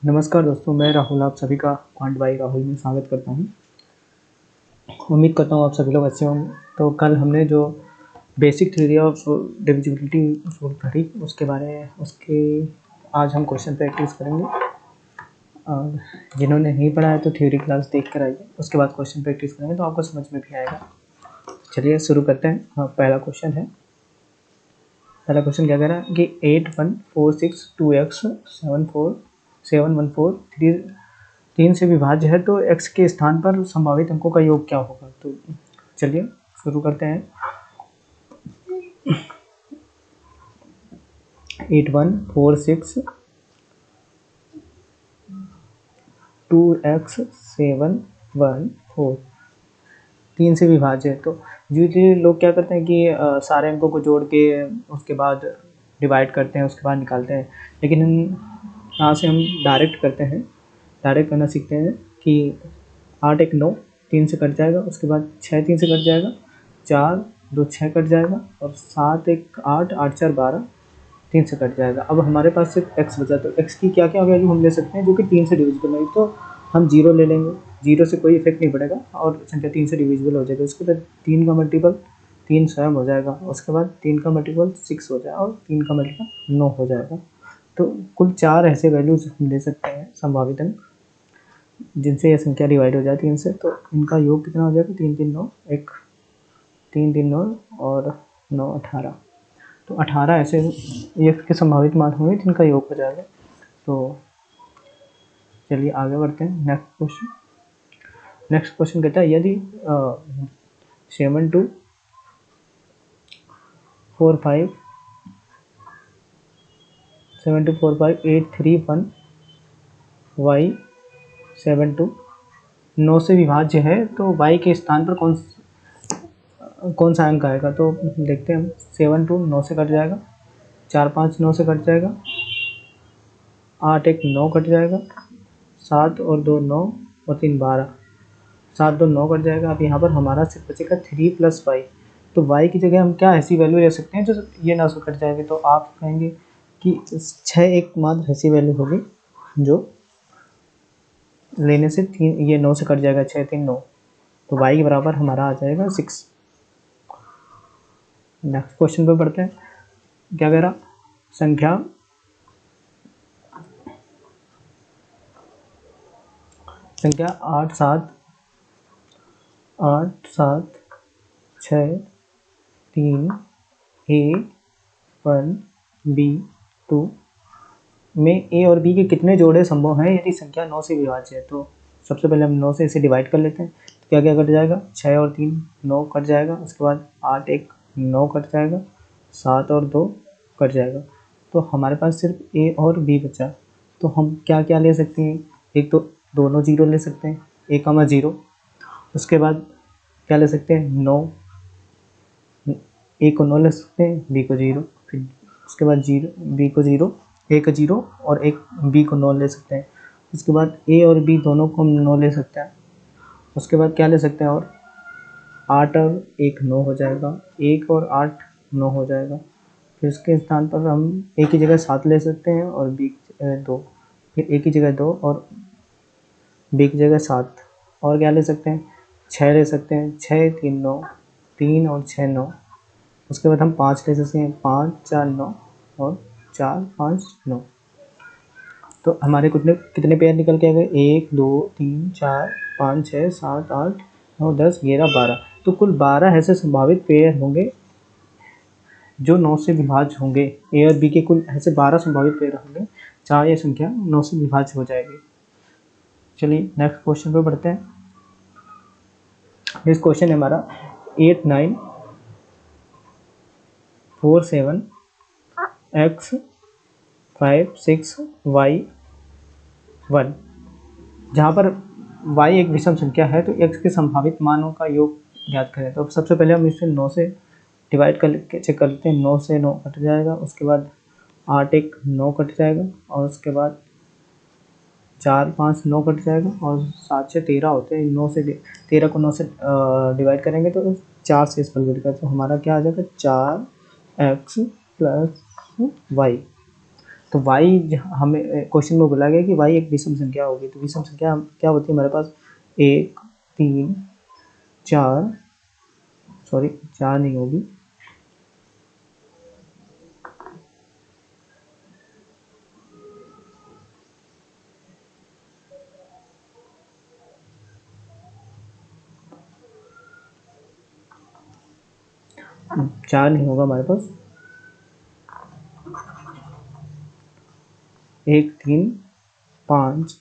नमस्कार दोस्तों, मैं राहुल आप सभी का क्वांट बाई राहुल में स्वागत करता हूं। उम्मीद करता हूं आप सभी लोग अच्छे होंगे। तो कल हमने जो basic theory of divisibility solve करी उसके आज हम क्वेश्चन प्रैक्टिस करेंगे। और जिन्होंने नहीं पढ़ा है तो थ्योरी क्लास देख कर आइए, उसके बाद क्वेश्चन प्रैक्टिस करेंगे तो आपको समझ में भी आएगा। चलिए शुरू करते हैं। पहला क्वेश्चन क्या कह रहा है कि 8146 2x 3 से विभाज्य है तो x के स्थान पर संभावित अंकों का योग क्या होगा। तो चलिए शुरू करते हैं। 8146 2x 714 3 से विभाज्य है। तो यूजली लोग क्या करते हैं कि सारे अंकों को जोड़ के उसके बाद डिवाइड करते हैं, उसके बाद निकालते हैं। लेकिन यहाँ से हम डायरेक्ट करते हैं, डायरेक्ट करना सीखते हैं कि 8 1 9 3 से कट जाएगा, उसके बाद 6 3 से कट जाएगा, 4 2 6 कट जाएगा और 7 1 8 8 4 12 3 से कट जाएगा। अब हमारे पास सिर्फ x बचा, तो x की क्या क्या वैल्यू हम ले सकते हैं जो कि 3 से डिविजिबल है। तो हम 0 ले लेंगे, 0 से कोई इफेक्ट नहीं पड़ेगा और संख्या 3 से डिविजिबल हो जाएगी। उसके बाद 3 का मल्टीपल 3 स्वयं हो जाएगा, उसके बाद 3 का मल्टीपल 6 हो जाएगा और 3 का मल्टीपल 9 हो जाएगा। तो कुल 4 ऐसे वैल्यूज हम ले सकते हैं संभावित अंक जिनसे यह संख्या डिवाइड हो जाती है इनसे। तो इनका योग कितना हो जाएगा, 3 3 9 1 3 3 9 और 9 18। तो 18 ऐसे ये के संभावित मान होंगे जिनका योग हो जाएगा। तो चलिए आगे बढ़ते हैं। नेक्स्ट क्वेश्चन कहता है यदि 7245831 y 72 9 से विभाज्य है तो y के स्थान पर कौन सा अंक आएगा। तो देखते हैं हम। 7 2 9 से कट जाएगा, 4 5 9 से कट जाएगा, 8 1 9 कट जाएगा, 7 और 2 9 और 3 12, 7 2 9 कट जाएगा। अब यहाँ पर हमारा सिर्फ बचेगा 3 + y। तो y की जगह हम क्या ऐसी वैल्यू ले सकते हैं जो ये 9 से कट जाएगी। तो आप कहेंगे कि 6 एकमात्र ऐसी वैल्यू होगी जो लेने से 3 ये 9 से कट जाएगा, 6 3 9। तो y के बराबर हमारा आ जाएगा 6। नेक्स्ट क्वेश्चन पे पढ़ते हैं। क्या कह रहा, संख्या 8 7 6 3 A 1 B 2 में a और b के कितने जोड़े संभव हैं यदि संख्या 9 से विभाज्य है। तो सबसे पहले हम 9 से इसे डिवाइड कर लेते हैं। तो क्या क्या कट जाएगा, 6 और 3 9 कट जाएगा, उसके बाद 8 1 9 कट जाएगा, 7 और 2 कट जाएगा। तो हमारे पास सिर्फ a और b बचा। तो हम क्या क्या ले सकते हैं, एक तो दोनों 0 ले सकते हैं, a 0। उसके बाद क्या ले सकते हैं, 9, a को 9 ले सकते हैं, b को 0, फिर उसके बाद 0 b को 0, a को 0 और एक b को 9 ले सकते हैं। उसके बाद a और b दोनों को हम 9 ले सकते हैं। उसके बाद क्या ले सकते हैं, और 8 और 1 9 हो जाएगा, 1 और 8 9 हो जाएगा। फिर उसके स्थान पर हम a की जगह 7 ले सकते हैं और b की जगह 2, फिर a की जगह 2 और b की जगह 7। और क्या ले सकते हैं, 6 ले सकते हैं, 6 3 9, 3 और 6 9। उसके बाद हम 5 ले सकते हैं, 5 4 9 और 4 5 9। तो हमारे कितने पेयर निकल के आ गए, 1 2 3 4 5 6 7 8 9 10 11 12। तो कुल 12 ऐसे संभावित पेयर होंगे जो 9 से विभाज्य होंगे। ए और बी के कुल ऐसे 12 संभावित पेयर होंगे जहाँ ये संख्या 9 से विभाज्य हो जाएगी। चलिए नेक्स्ट क्वेश्चन पे बढ़ते हैं। नेक्स्ट क्वेश्चन है हमारा 8 9 4 7 x 5 6 y 1, जहाँ पर y एक विषम संख्या है तो x के संभावित मानों का योग ज्ञात करें। तो सबसे पहले हम इसे 9 से डिवाइड करके चेक कर लेते हैं। 9 से 9 कट जाएगा, उसके बाद 8 1 9 कट जाएगा और उसके बाद 4 5 9 कट जाएगा और 7 6 13 होते हैं। 9 से 13 को 9 से डिवाइड करेंगे तो 4 से इस पर तो हमारा क्या आ जाएगा, 4x + y। तो y हमें क्वेश्चन में बोला गया कि y एक विषम संख्या होगी। तो विषम संख्या क्या होती है हमारे पास, 1 3 4, सॉरी 4 नहीं होगी, 4 नहीं होगा हमारे पास, 1 3 5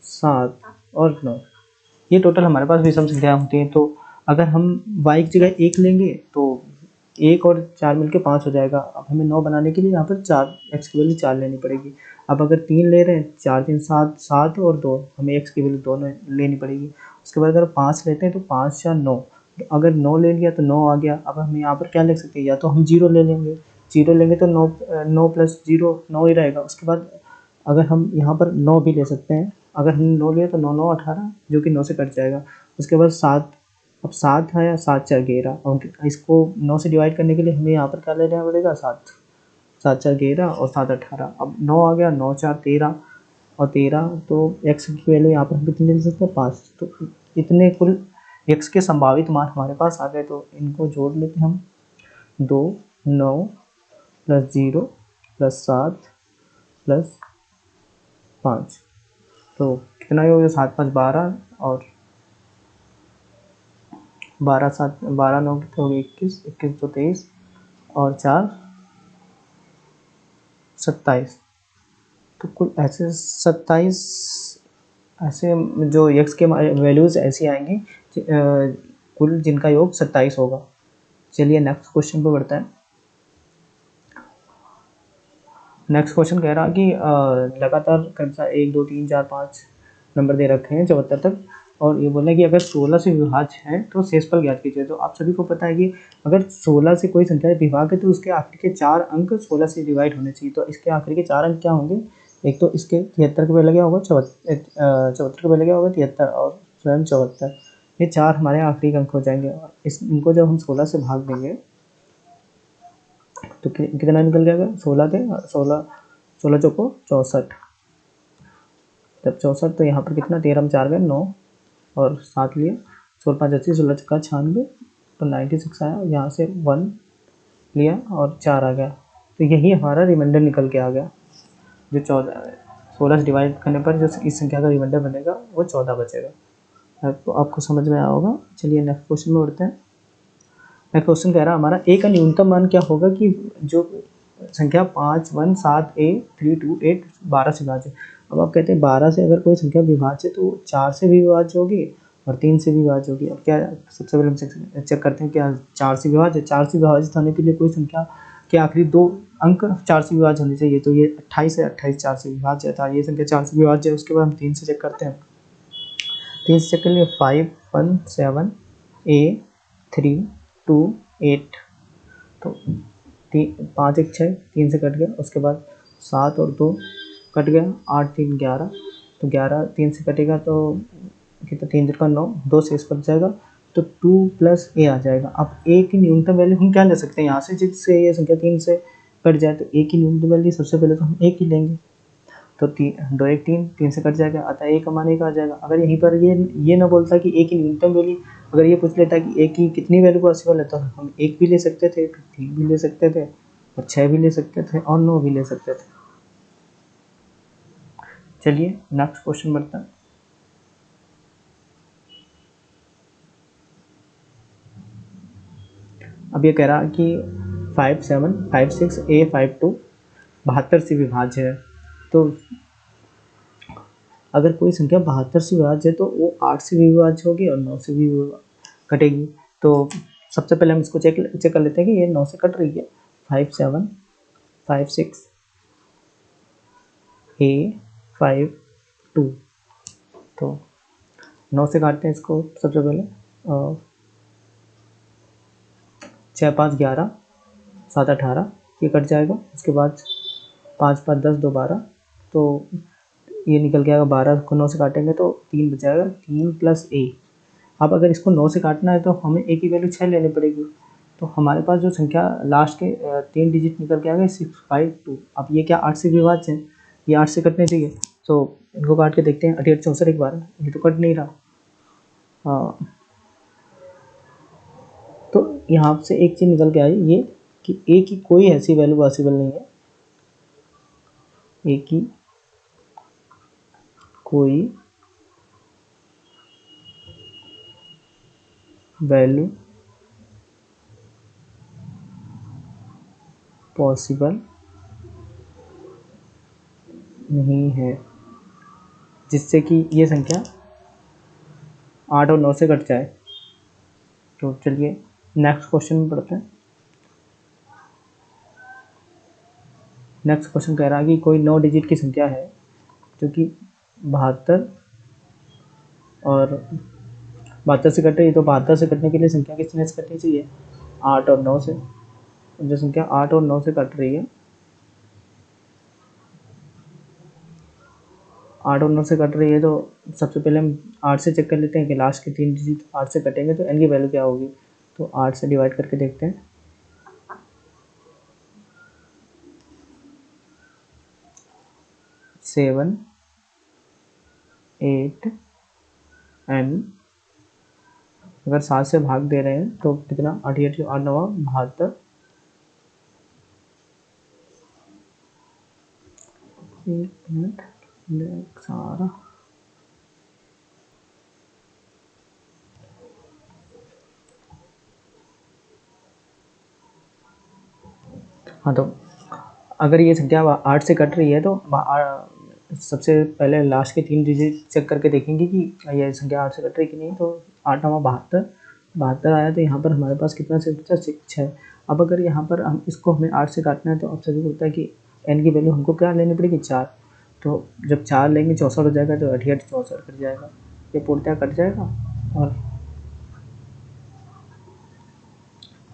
7 और 9, ये टोटल हमारे पास विषम संख्या होती है। तो अगर हम y की जगह 1 लेंगे तो 1 और 4 मिलके 5 हो जाएगा। अब हमें 9 बनाने के लिए यहाँ पर 4 x की वैल्यू 4 लेनी पड़ेगी। अब अगर 3 ले रहे हैं, 4 3 7, 7 और 2, हमें x की वैल्यू 2 लेनी पड़ेगी। उसके बाद अगर 5 लेते हैं तो 5 4 9, अगर 9 ले लिया तो 9 आ गया। अब हम यहाँ पर क्या लिख सकते हैं, या तो हम 0 ले लेंगे, 0 लेंगे तो 9 प्लस 0 9 ही रहेगा। उसके बाद अगर हम यहाँ पर 9 भी ले सकते हैं, अगर हम 9 लिए तो 9 9 18, जो कि 9 से कट जाएगा। उसके बाद 7, अब 7 है, 7 4 11, और इसको 9 से डिवाइड करने के लिए हमें यहाँ पर क्या लेना पड़ेगा, 7 7 4 11 और 7 18। अब 9 आ गया, 9 4 13 और 13, तो x की वैल्यू यहाँ पर हम कितनी ले सकते हैं, 5। तो इतने कुल x के संभावित मान हमारे पास आ गए। तो इनको जोड़ लेते हैं हम, 2 9 प्लस 0 प्लस 7 प्लस 5, तो कितना ही हो गया, 7 5 12 और 12 7 12 9 कितने हो गए, 21 21 तो 23 और 4 27। तो कुल ऐसे 27 ऐसे जो x के वैल्यूज़ ऐसी आएंगी कुल जिनका योग 27 होगा। चलिए नेक्स्ट क्वेश्चन पे बढ़ते हैं। नेक्स्ट क्वेश्चन कह रहा कि लगातार क्रमशः 1 2 3 4 5 नंबर दे रखे हैं 74 तक, और ये बोला कि अगर 16 से विभाज्य है तो शेषफल ज्ञात कीजिए। तो आप सभी को पता है कि अगर 16 से कोई संख्या विभाज्य है तो उसके आखिर के 4 अंक 16 से डिवाइड होने चाहिए। तो इसके आखिर के 4 अंक क्या होंगे, एक तो इसके 73 के पहले क्या होगा, 74 के पहले क्या होगा, 73 और स्वयं 74, ये 4 हमारे आखिरी अंक हो जाएंगे। और इनको जब हम 16 से भाग देंगे तो कितना निकल जाएगा, 16 थे, 16 16 चौको 64, जब 64 तो यहाँ पर कितना, 13 में 4 गए 9 और 7 लिए, 16 5 80, 16 चौका 96, तो 96 आया। यहाँ से 1 लिया और 4 आ गया। तो यही हमारा रिमाइंडर निकल के आ गया, जो 16 से डिवाइड करने पर जो इस संख्या का रिमाइंडर बनेगा वो 14 बचेगा। तो आपको समझ में आया होगा। चलिए नेक्स्ट क्वेश्चन में उठते हैं। नेक्स्ट क्वेश्चन कह रहा है हमारा a का न्यूनतम मान क्या होगा कि जो संख्या 5 1 7 a 3 2 8 12 से विभाज्य। अब आप कहते हैं 12 से अगर कोई संख्या विभाज्य तो 4 से भी विभाज्य होगी और 3 से भी विभाज्य होगी। अब क्या, सबसे पहले हम चेक करते हैं क्या 4 से विभाज्य, 4 से विभाजित होने के लिए कोई संख्या के आखिरी 2 अंक 4 से विभाज्य होने चाहिए। तो ये 28 है, 28 4 से विभाज्य था, ये संख्या 4 से विभाज्य है। उसके बाद हम 3 से चेक करते हैं, 3 से चेक कर लिए 5 1 7 a 3 2 8, तो 5 1 6, 3 से कट गया। उसके बाद 7 और 2 कट गया, 8 3 11, तो 11 3 से कटेगा तो कितना, 3 3 9, 2 शेष बच जाएगा, तो 2 प्लस a आ जाएगा। अब a की न्यूनतम वैल्यू हम क्या ले सकते हैं यहाँ से, जिससे ये संख्या 3 से कट जाए। तो a की न्यूनतम वैल्यू सबसे पहले तो हम 1 ही लेंगे, तो 2 1 3, 3 से कट जाएगा, अतः a का मान 1 आ जाएगा। अगर यहीं पर ये ना बोलता कि a की न्यूनतम वैल्यू, अगर ये पूछ लेता कि a की कितनी वैल्यू पॉसिबल है, तो हम 1 भी ले सकते थे, 3 भी ले सकते थे और 6 भी ले सकते थे और 9 भी ले सकते थे। चलिए नेक्स्ट क्वेश्चन बढ़ता है। अब ये कह रहा है कि 5 7 5 6 a 5 2 72 से विभाज्य है। तो अगर कोई संख्या 72 से विभाज्य है तो वो 8 से भी विभाज्य होगी और 9 से भी कटेगी। तो सबसे पहले हम इसको चेक कर लेते हैं कि ये 9 से कट रही है। 5 7 5 6 a 5 2, तो 9 से काटते हैं इसको सबसे पहले, 6 5 11 7 18, ये कट जाएगा। उसके बाद 5 5 10 2 12, तो ये निकल के आएगा। 12 को 9 से काटेंगे तो 3 बच जाएगा, 3 प्लस a। अब अगर इसको 9 से काटना है तो हमें a की वैल्यू 6 लेनी पड़ेगी, तो हमारे पास जो संख्या लास्ट के 3 डिजिट निकल के आ गए 652। अब ये क्या 8 से विभाज्य है, ये 8 से कटने चाहिए, तो इनको काट के देखते हैं। 88 64 एक बार, ये तो कट नहीं रहा। हाँ, तो यहाँ से एक चीज़ निकल के आई ये कि ए की कोई ऐसी वैल्यू पॉसिबल नहीं है, ए की कोई वैल्यू पॉसिबल नहीं है जिससे कि ये संख्या 8 और 9 से कट जाए। तो चलिए नेक्स्ट क्वेश्चन में पढ़ते हैं। नेक्स्ट क्वेश्चन कह रहा है कि कोई 9 डिजिट की संख्या है जो कि 72 और 72 से कट रही है, तो 72 से कटने के लिए संख्या कितने से कटनी चाहिए? 8 और 9 से। जो संख्या 8 और 9 से कट रही है, 8 और 9 से कट रही है, तो सबसे पहले हम 8 से चेक कर लेते हैं कि लास्ट के 3 डिजिट 8 से कटेंगे तो n की वैल्यू क्या होगी। तो 8 से डिवाइड करके देखते हैं। 7 8 n, अगर 7 से भाग दे रहे हैं तो कितना? 8 8 8 9 72। एक मिनट सारा, हाँ, तो अगर ये संख्या 8 से कट रही है तो सबसे पहले लास्ट के 3 डिजिट चेक करके देखेंगे कि ये संख्या 8 से कट रही है कि नहीं। तो 8 9 72, 72 आया, तो यहाँ पर हमारे पास कितना से बचा? 6। अब अगर यहाँ पर हम इसको हमें 8 से काटना है तो अब सभी को होता है कि n की वैल्यू हमको क्या लेनी पड़ेगी? 4। तो जब 4 लेंगे 64 हो जाएगा, तो 88 64 कट जाएगा, ये पूर्णतः कट जाएगा और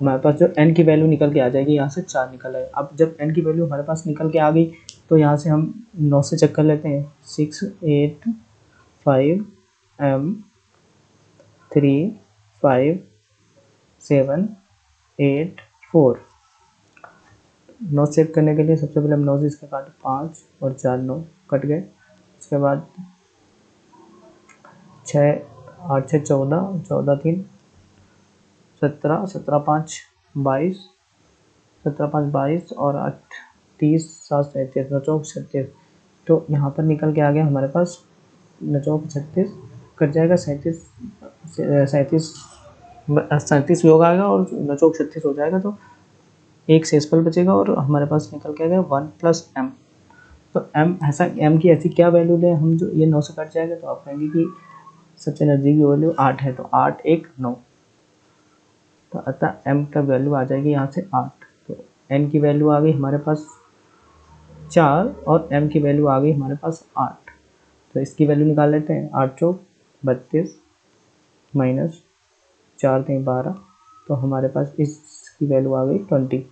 हमारे पास जो n की वैल्यू निकल के आ जाएगी, यहाँ से 4 निकल आए। अब जब n की वैल्यू हमारे पास निकल के आ गई तो यहाँ से हम 9 से चेक कर लेते हैं। 6 8 5 m 3 5 7 8 4। 9 चेक करने के लिए सबसे पहले हम 9 से इसका काट, 5 और 4 9 कट गए। उसके बाद 6 8 6 14, 14 3 17, 17 5 22, 17 5 22 और 8 30 7 37 9 चौक 36। तो यहाँ पर निकल के आ गया हमारे पास 9 चौक 36, कट जाएगा 37 37 भी होगा आएगा और 9 चौक 36 हो जाएगा, तो एक शेषफल बचेगा और हमारे पास निकल के आ गया 1 + m। तो m ऐसा, m की ऐसी क्या वैल्यू लें हम जो ये 9 से कट जाएगा। तो आप कहेंगे कि सबसे नज़दीकी वैल्यू 8 है, तो 8 1 9, तो अतः m का वैल्यू आ जाएगी यहाँ से 8। तो n की वैल्यू आ गई हमारे पास 4 और m की वैल्यू आ गई हमारे पास 8। तो इसकी वैल्यू निकाल लेते हैं। 8 चौक 32 माइनस 4 3 12, तो हमारे पास इसकी वैल्यू आ गई 20।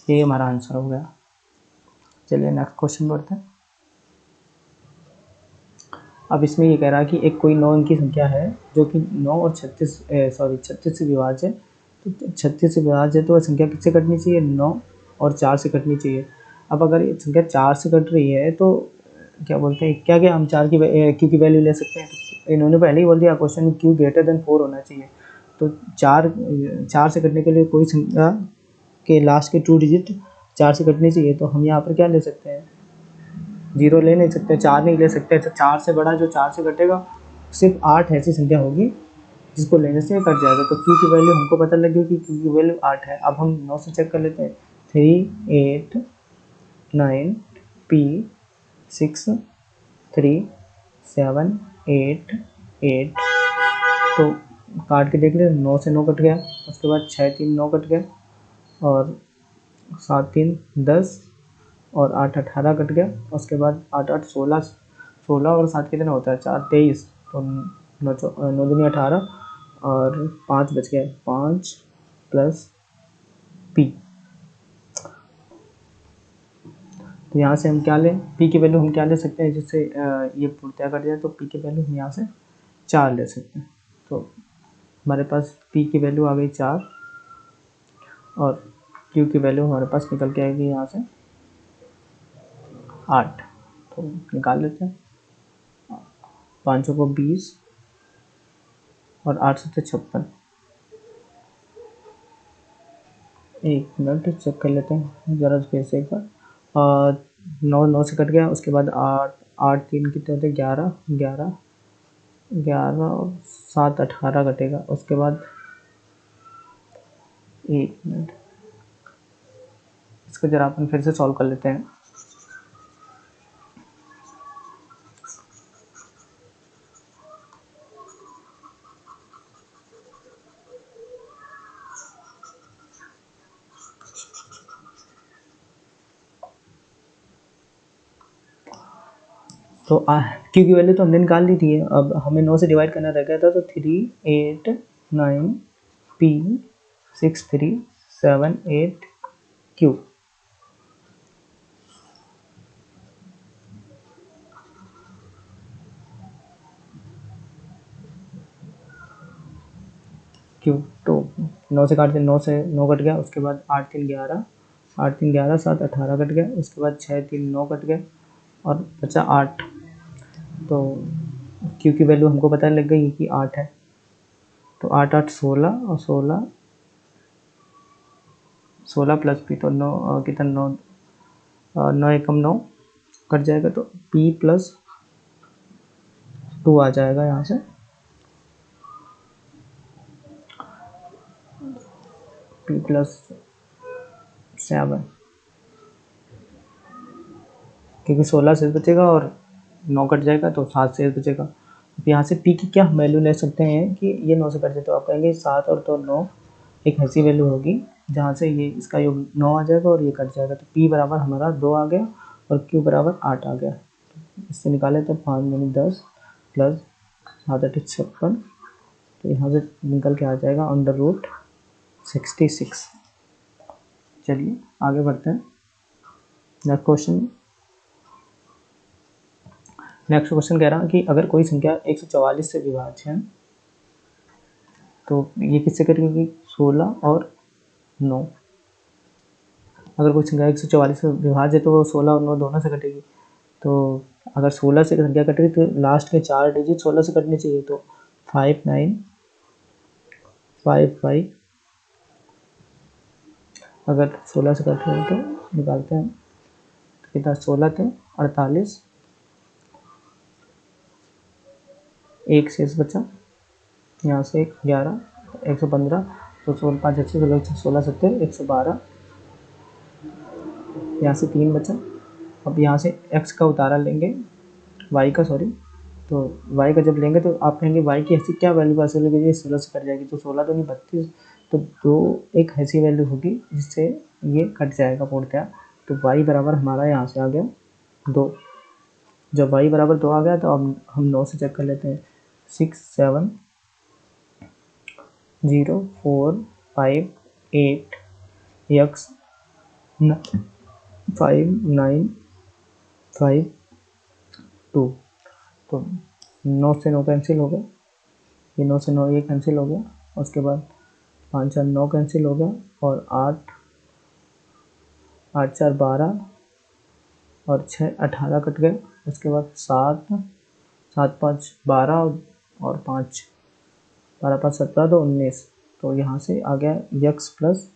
ये हमारा आंसर हो गया। चलिए नेक्स्ट क्वेश्चन बढ़ते हैं। अब इसमें ये कह रहा है कि एक कोई 9 अंक की संख्या है जो कि 9 और 36 से विभाज्य है। तो 36 से विभाज्य है तो संख्या किससे कटनी चाहिए? 9 और 4 से कटनी चाहिए। अब अगर ये संख्या 4 से कट रही है तो क्या बोलते हैं, क्या क्या हम 4 की क्यू की वैल्यू ले सकते हैं? तो इन्होंने पहले ही बोल दिया क्वेश्चन में क्यू > 4 होना चाहिए। तो 4 से कटने के लिए कोई संख्या के लास्ट के 2 डिजिट 4 से कटनी चाहिए। तो हम यहाँ पर क्या ले सकते हैं? 0 ले नहीं सकते, 4 नहीं ले सकते। तो 4 से बड़ा जो 4 से कटेगा सिर्फ 8 ऐसी संख्या होगी जिसको लेने से कट जाएगा। तो क्यू की वैल्यू हमको पता लग गई कि क्यू की वैल्यू 8 है। अब हम 9 से चेक कर लेते हैं। 3 8 9 p 6 3 7 8 8। तो काट के देख ले, 9 से 9 कट गया, उसके बाद 6 3 9 कट गया और 7 3 10 और 8 18 कट गया। उसके बाद 8 8 16 16 और 7 कितना होता है? 4 23। तो 9 दूनी 18 और 5 बच गए, 5 + p। तो यहाँ से हम क्या लें? p की वैल्यू हम क्या ले सकते हैं जिससे ये पूर्णतः कट जाए? तो p की वैल्यू हम यहाँ से 4 ले सकते हैं। तो हमारे पास p की वैल्यू आ गई 4। और क्यू की वैल्यू हमारे पास निकल के आएगी यहाँ से 8। तो निकाल लेते हैं, 5 को 20 और 8 से 56। एक मिनट चेक कर लेते हैं ज़रा फिर से एक बार। 9 से कट गया, उसके बाद 8 8 3 कितने होते, 11 11 11 और 7 18 कटेगा। उसके बाद एक मिनट, इसको जरा अपन फिर से सॉल्व कर लेते हैं। तो क्यू की वैल्यू तो हमने निकाल ली थी, अब हमें 9 से डिवाइड करना रह गया था। तो 3 8 9 P 6 3 7 8 Q। क्यू तो 9 से काटते, 9 से 9 कट गया। उसके बाद 8 3 11 8 3 11 7 18 कट गया। उसके बाद 6 3 9 कट गया और बचा 8। तो क्यू की वैल्यू हमको पता लग गई कि 8 है। तो 8 8 16 और 16 16 प्लस पी, तो 9 कितना 9 9 एकम 9 कट जाएगा। तो पी प्लस 2 आ जाएगा यहाँ से, पी प्लस 7, क्योंकि 16 से बचेगा और 9 कट जाएगा तो 7 से बचेगा। अब यहाँ से पी की क्या वैल्यू ले सकते हैं कि ये 9 से कट जाए, तो आप कहेंगे 7 और तो 9 एक ऐसी वैल्यू होगी जहाँ से ये इसका योग 9 आ जाएगा और ये कट जाएगा। तो पी बराबर हमारा 2 आ गया और क्यू बराबर 8 आ गया। इससे निकाले तो 5 दूनी 10 प्लस 7 8 56। तो यहाँ से निकल के आ जाएगा √66। चलिए आगे बढ़ते हैं। नेक्स्ट क्वेश्चन कह रहा है कि अगर कोई संख्या 144 से विभाज्य है तो ये किससे कटेगी, 16 और 9। अगर कोई संख्या 144 से विभाज्य है तो वो 16 और 9 दोनों से कटेगी। तो अगर 16 से संख्या कट रही तो लास्ट के 4 डिजिट 16 से कटने चाहिए। तो 5 9 5 5 अगर 16 से कट रहे हैं तो निकालते हैं। तो कितना 16 थे 48, एक शेष बचा, यहाँ से 11 115, तो 16 5 अच्छे 16 70 112, यहाँ से 3 बचा। अब यहाँ से x का उतारा लेंगे, y का सॉरी, तो y का जब लेंगे तो आप कहेंगे y की ऐसी क्या वैल्यू हासिल होगी ये 16 से कट जाएगी। तो 16 तो नहीं 32, तो 2 एक ऐसी वैल्यू होगी जिससे ये कट जाएगा पूर्णतः। तो y बराबर हमारा यहाँ से आ गया 2। जब y बराबर 2 आ गया तो अब हम 9 से चेक कर लेते हैं। 6 7 0 4 5 8 x 5 9 5 2। तो 9 से 9 कैंसिल हो गया, ये 9 से 9 ये कैंसिल हो गया। उसके बाद 5 4 9 कैंसिल हो गया और 8 8 4 12 और 6 18 कट गए। उसके बाद 7 7 5 12 और 5 12 5 17 तो 19। तो यहाँ से आ गया x प्लस,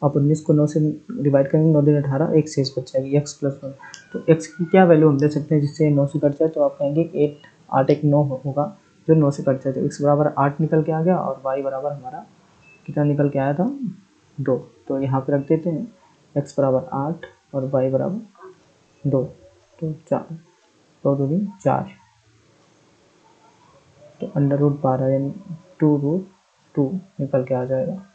आप 19 को 9 से डिवाइड करेंगे, 9 दिन 18, एक शेष बच जाएगी x प्लस 1। तो x की क्या वैल्यू हम दे सकते हैं जिससे 9 से कट जाए। तो आप कहेंगे 8 8 एक 9 होगा जो 9 से कट जाए। तो x बराबर 8 निकल के आ गया और y बराबर हमारा कितना निकल के आया था 2। तो यहाँ पे रख देते हैं x बराबर 8 और y बराबर 2, तो 4, 2 दूनी 4। तो √12 यानी 2√2 निकल के आ जाएगा।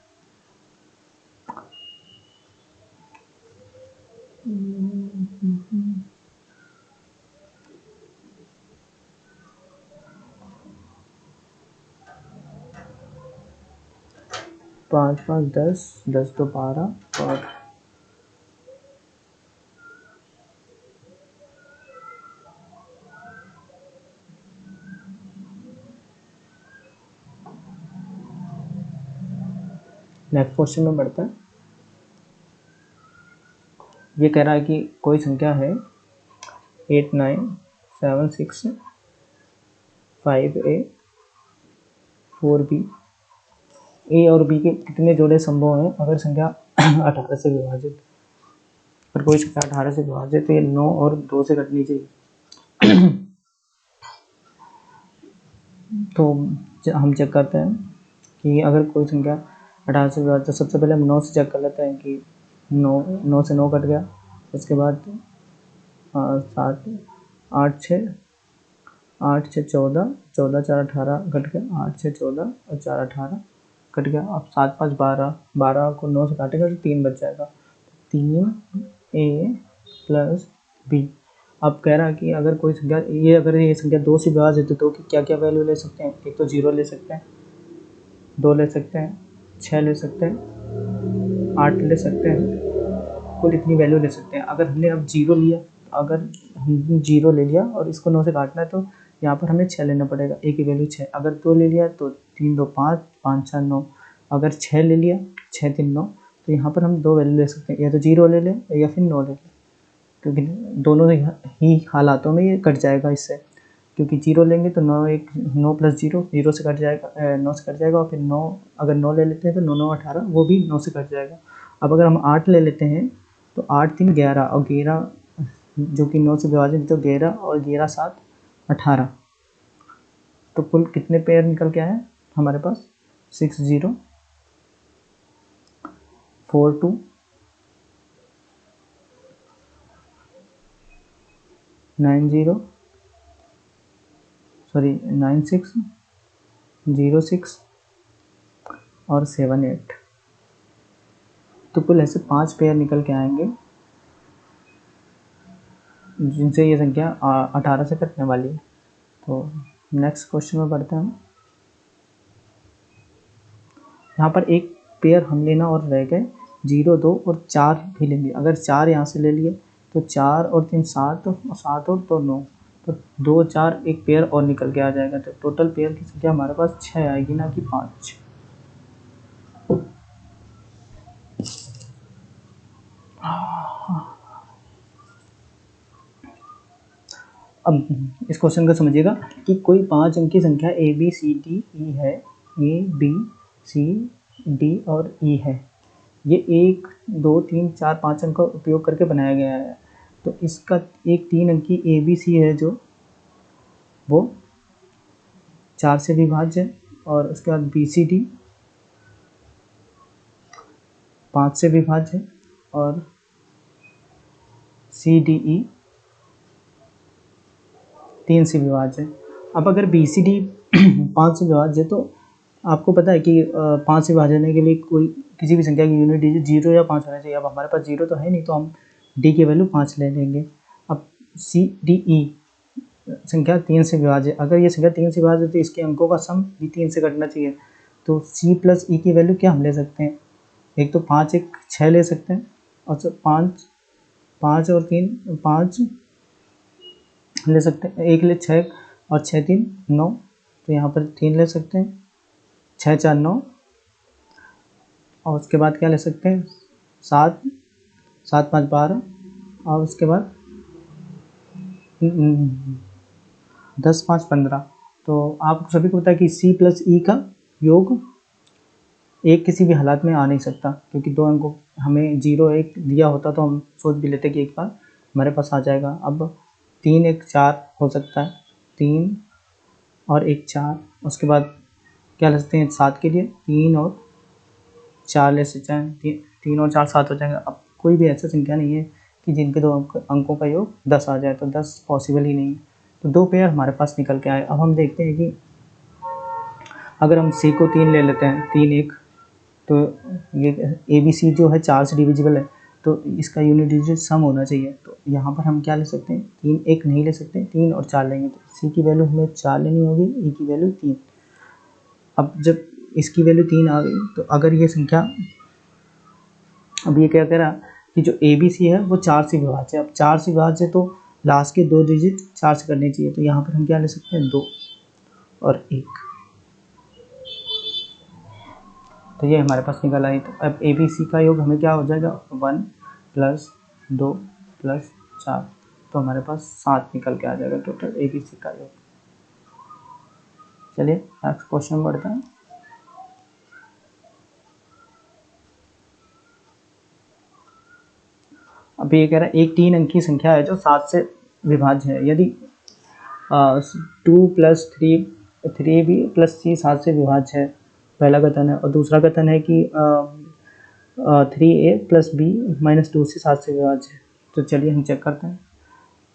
5 5 10 10 2 12 और नेक्स्ट क्वेश्चन में बढ़ता है। ये कह रहा है कि कोई संख्या है 8 9 7 6 5 A 4 B। ए और बी के कितने जोड़े संभव हैं अगर संख्या 18 से विभाजित। अगर कोई संख्या 18 से विभाजित तो ये 9 और 2 से कटनी चाहिए। तो हम चेक करते हैं कि अगर कोई संख्या 18 से विभाजित, तो सबसे पहले हम 9 से चेक कर लेते हैं कि 9 से 9 कट गया। उसके बाद 7 8 6 8 6 14 14 4 18 कट गया। 8 6 14 और 4 18 कट गया। अब 7 5 12 12 को 9 से काटेगा तो 3 बच जाएगा। 3 A प्लस B। अब कह रहा है कि अगर कोई संख्या अगर ये संख्या 2 से विभाजित है तो क्या क्या वैल्यू ले सकते हैं। एक तो 0 ले सकते हैं, 2 ले सकते हैं, 6 ले सकते हैं, 8 ले सकते हैं, कुल इतनी वैल्यू ले सकते हैं। अगर हमने अब 0 लिया, अगर हम 0 ले लिया और इसको 9 से काटना है तो यहाँ पर हमें 6 लेना पड़ेगा। A की वैल्यू 6। अगर 2 ले लिया तो 3 2 5 5 4 9। अगर 6 ले लिया 6 3 9, तो यहाँ पर हम 2 वैल्यू ले सकते हैं, या तो 0 ले लें या फिर 9 ले लें, क्योंकि दोनों ही हालातों में ये कट जाएगा इससे। क्योंकि 0 लेंगे तो 9 प्लस 0 से कट जाएगा, 9 से कट जाएगा। और फिर 9 अगर 9 ले लेते हैं तो 9 9 18, वो भी 9 से कट जाएगा। अब अगर हम 8 ले लेते हैं तो 8 3 11 और 11 जो कि 9 से विभाजित, तो 11 और 11 7 18। तो कुल कितने पेयर निकल के आए हमारे पास? 6 0 4 2 9 0 9 6 0 6 और 7 8। तो कुल ऐसे 5 पेयर निकल के आएंगे जिनसे ये संख्या 18 से कटने वाली है। तो नेक्स्ट क्वेश्चन में बढ़ते हैं। यहाँ पर एक पेयर हम लेना और रह गए, 0 2 और 4 भी लेंगे। अगर 4 यहाँ से ले लिए तो 4 और 3 7 और 7 और 2 9, तो 2 4 एक पेयर और निकल के आ जाएगा। तो टोटल पेयर की संख्या हमारे पास 6 आएगी, ना कि 5। अब इस क्वेश्चन को समझिएगा कि कोई 5 अंक की संख्या A B C D E है। A B C D और E है। ये 1 2 3 4 5 अंक का उपयोग करके बनाया गया है। तो इसका एक 3 अंकी A B C है जो वो 4 से विभाज्य है, और उसके बाद B C D 5 से विभाज्य है, और C D E 3 से विभाज्य है। अब अगर B C D 5 से विभाज्य है, तो आपको पता है कि 5 से विभाजन के लिए कोई किसी भी संख्या की यूनिट डिजिट 0 या 5 होना चाहिए। अब हमारे पास 0 तो है नहीं, तो हम D की वैल्यू 5 ले लेंगे। अब C D E संख्या 3 से विभाज्य, अगर ये संख्या 3 से विभाज्य है तो इसके अंकों का सम भी 3 से कटना चाहिए। तो C प्लस E की वैल्यू क्या हम ले सकते हैं? एक तो 5 1 6 ले सकते हैं, और 5 और 3 5 ले सकते हैं। 1 ले 6 और 6 3 9, तो यहाँ पर 3 ले सकते हैं। 6 4 9, और उसके बाद क्या ले सकते हैं? 7 7 5 12, और उसके बाद 10 5 15। तो आप सभी को पता है कि C प्लस E का योग एक किसी भी हालात में आ नहीं सकता, क्योंकि 2 अंकों हमें 0 1 दिया होता तो हम सोच भी लेते कि एक बार हमारे पास आ जाएगा। अब 3 1 4 हो सकता है, 3 और 1 4। उसके बाद क्या ले सकते हैं 7 के लिए? 3 और 4 ले सकते हैं, 3 और 4 7 हो जाएगा। अब कोई भी ऐसी संख्या नहीं है कि जिनके 2 अंकों का योग 10 आ जाए, तो 10 पॉसिबल ही नहीं है। तो 2 पेयर हमारे पास निकल के आए। अब हम देखते हैं कि अगर हम C को 3 ले लेते हैं, 3 1, तो ये ABC जो है 4 से डिविजिबल है, तो इसका यूनिट डिजिट सम होना चाहिए। तो यहाँ पर हम क्या ले सकते हैं? 3 1 नहीं ले सकते, 3 और 4 लेंगे। तो C की वैल्यू हमें 4 लेनी होगी, E की वैल्यू 3। अब जब इसकी वैल्यू 3 आ गई, तो अगर ये संख्या, अब ये क्या कह रहा कि जो ABC है वो 4 से विभाज्य है। अब 4 से विभाज्य है तो लास्ट के 2 डिजिट 4 से करने चाहिए। तो यहाँ पर हम क्या ले सकते हैं? 2 और 1। तो ये हमारे पास निकल आई। तो अब ABC का योग हमें क्या हो जाएगा? 1 प्लस 2 प्लस 4, तो हमारे पास 7 निकल के आ जाएगा टोटल ABC का योग। चलिए नेक्स्ट क्वेश्चन बढ़ते हैं। अब ये कह रहा है एक 3 अंकी संख्या है जो 7 से विभाज्य है, यदि 2 प्लस 3b प्लस c 7 से विभाज्य है, पहला कथन है। और दूसरा कथन है कि 3a plus b minus 2c 7 से विभाज्य है। तो चलिए हम चेक करते हैं।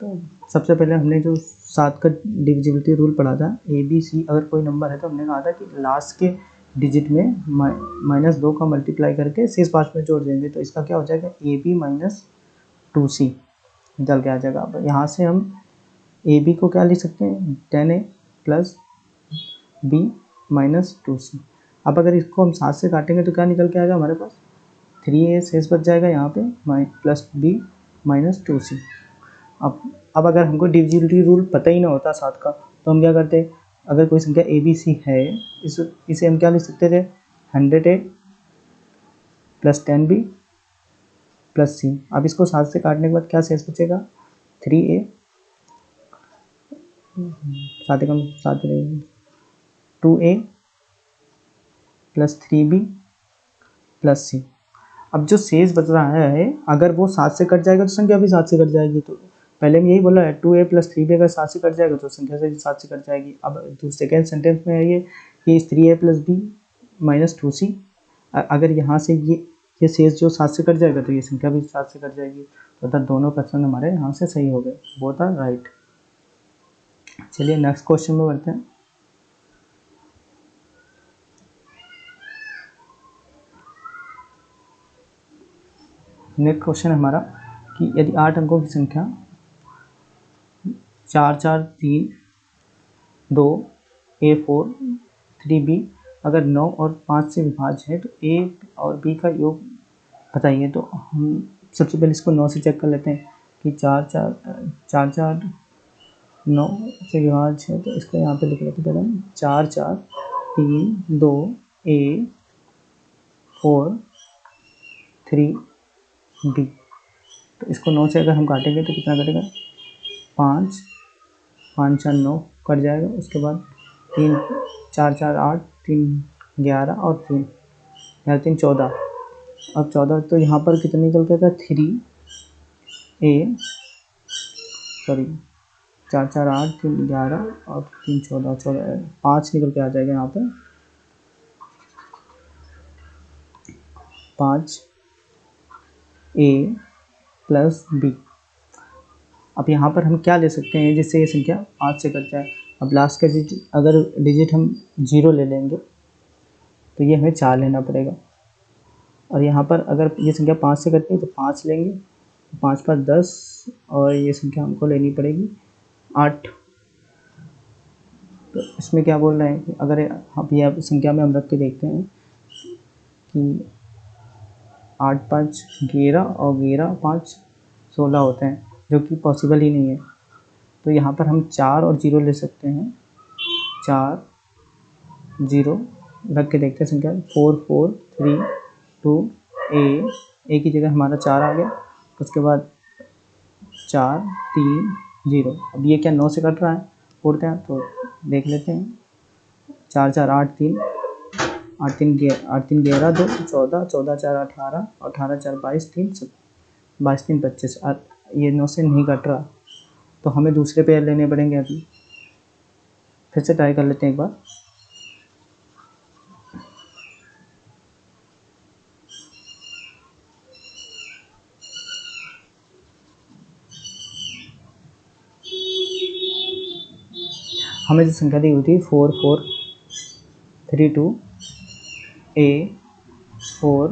तो सबसे पहले हमने जो 7 का डिविजिबिलिटी रूल पढ़ा था, ABC अगर कोई नंबर है तो हमने कहा था कि लास्ट के डिजिट में -2 का मल्टीप्लाई करके शेष 5 में जोड़ देंगे। तो इसका क्या हो जाएगा, AB माइनस 2c निकल के आ जाएगा। अब यहाँ से हम AB को क्या लिख सकते हैं, 10a plus b minus 2c। अब अगर इसको हम 7 से काटेंगे तो क्या निकल के आएगा हमारे पास, 3a शेष बच जाएगा यहाँ पे प्लस b माइनस 2c। अब अगर हमको डिविजिबिलिटी रूल पता ही ना होता 7 का, तो हम क्या करते, अगर कोई संख्या ABC है इसे हम क्या लिख सकते थे, 100a plus 10b plus c। अब इसको 7 से काटने के बाद क्या शेष बचेगा, 3a 2a plus 3b plus c। अब जो शेष बच रहा है अगर वो 7 से कट जाएगा तो संख्या भी 7 से कट जाएगी। तो पहले में यही बोला है, 2a प्लस 3b अगर 7 से कट जाएगा तो संख्या से 7 से कट जाएगी। अब सेकेंड सेंटेंस में है ये कि 3a plus b minus 2c, अगर यहाँ से ये शेष जो 7 से कट जाएगा तो ये संख्या भी 7 से कट जाएगी। तो अर्थात दोनों प्रश्न हमारे यहाँ से सही हो गए, बोथ आर राइट। चलिए नेक्स्ट क्वेश्चन में बढ़ते हैं। नेक्स्ट क्वेश्चन हमारा कि यदि 8 अंकों की संख्या 4 4 3 2 A4 3B अगर 9 और 5 से विभाज्य है तो A और B का योग बताइए। तो हम सबसे पहले इसको 9 से चेक कर लेते हैं कि 4 4 9 से विभाज्य है। तो इसको यहाँ पे लिख लेते हैं पहले 4 4 3 2 A4 3B। तो इसको 9 से अगर हम काटेंगे तो कितना कटेगा, 5 5 4 9 कट जाएगा। उसके बाद 3 4 4 8 3 11 और 3 3 14। अब 14 तो यहाँ पर कितना निकल के आएगा, 3a सॉरी 4 4 8 3 11 और 3 14 5 निकल के आ जाएगा यहाँ पर 5a प्लस b। अब यहाँ पर हम क्या ले सकते हैं जिससे ये संख्या 5 से कट जाए। अब लास्ट का अगर डिजिट हम 0 ले लेंगे तो ये हमें 4 लेना पड़ेगा। और यहाँ पर अगर ये संख्या 5 से कटती है तो 5 लेंगे, 5 5 10 और ये संख्या हमको लेनी पड़ेगी 8। तो इसमें क्या बोल रहे हैं कि अगर हम यह संख्या में हम रख के देखते हैं कि 8 5 11 और 11 5 16 होते हैं, जो कि पॉसिबल ही नहीं है। तो यहाँ पर हम 4 और 0 ले सकते हैं, 4 0 रख के देखते हैं संख्या 4 4 3 2 a की जगह हमारा 4 आ गया। उसके बाद 4 3 0। अब ये क्या 9 से कट रहा है, उड़ते हैं तो देख लेते हैं 4 4 8 3 8 3 11 2 14 14 4 18 18 4 22 3 22 3 25। ये 9 से नहीं कट रहा तो हमें दूसरे पेयर लेने पड़ेंगे। अभी फिर से ट्राई कर लेते हैं एक बार। हमें जो संख्या दी हुई थी 4 4 3 2 a 4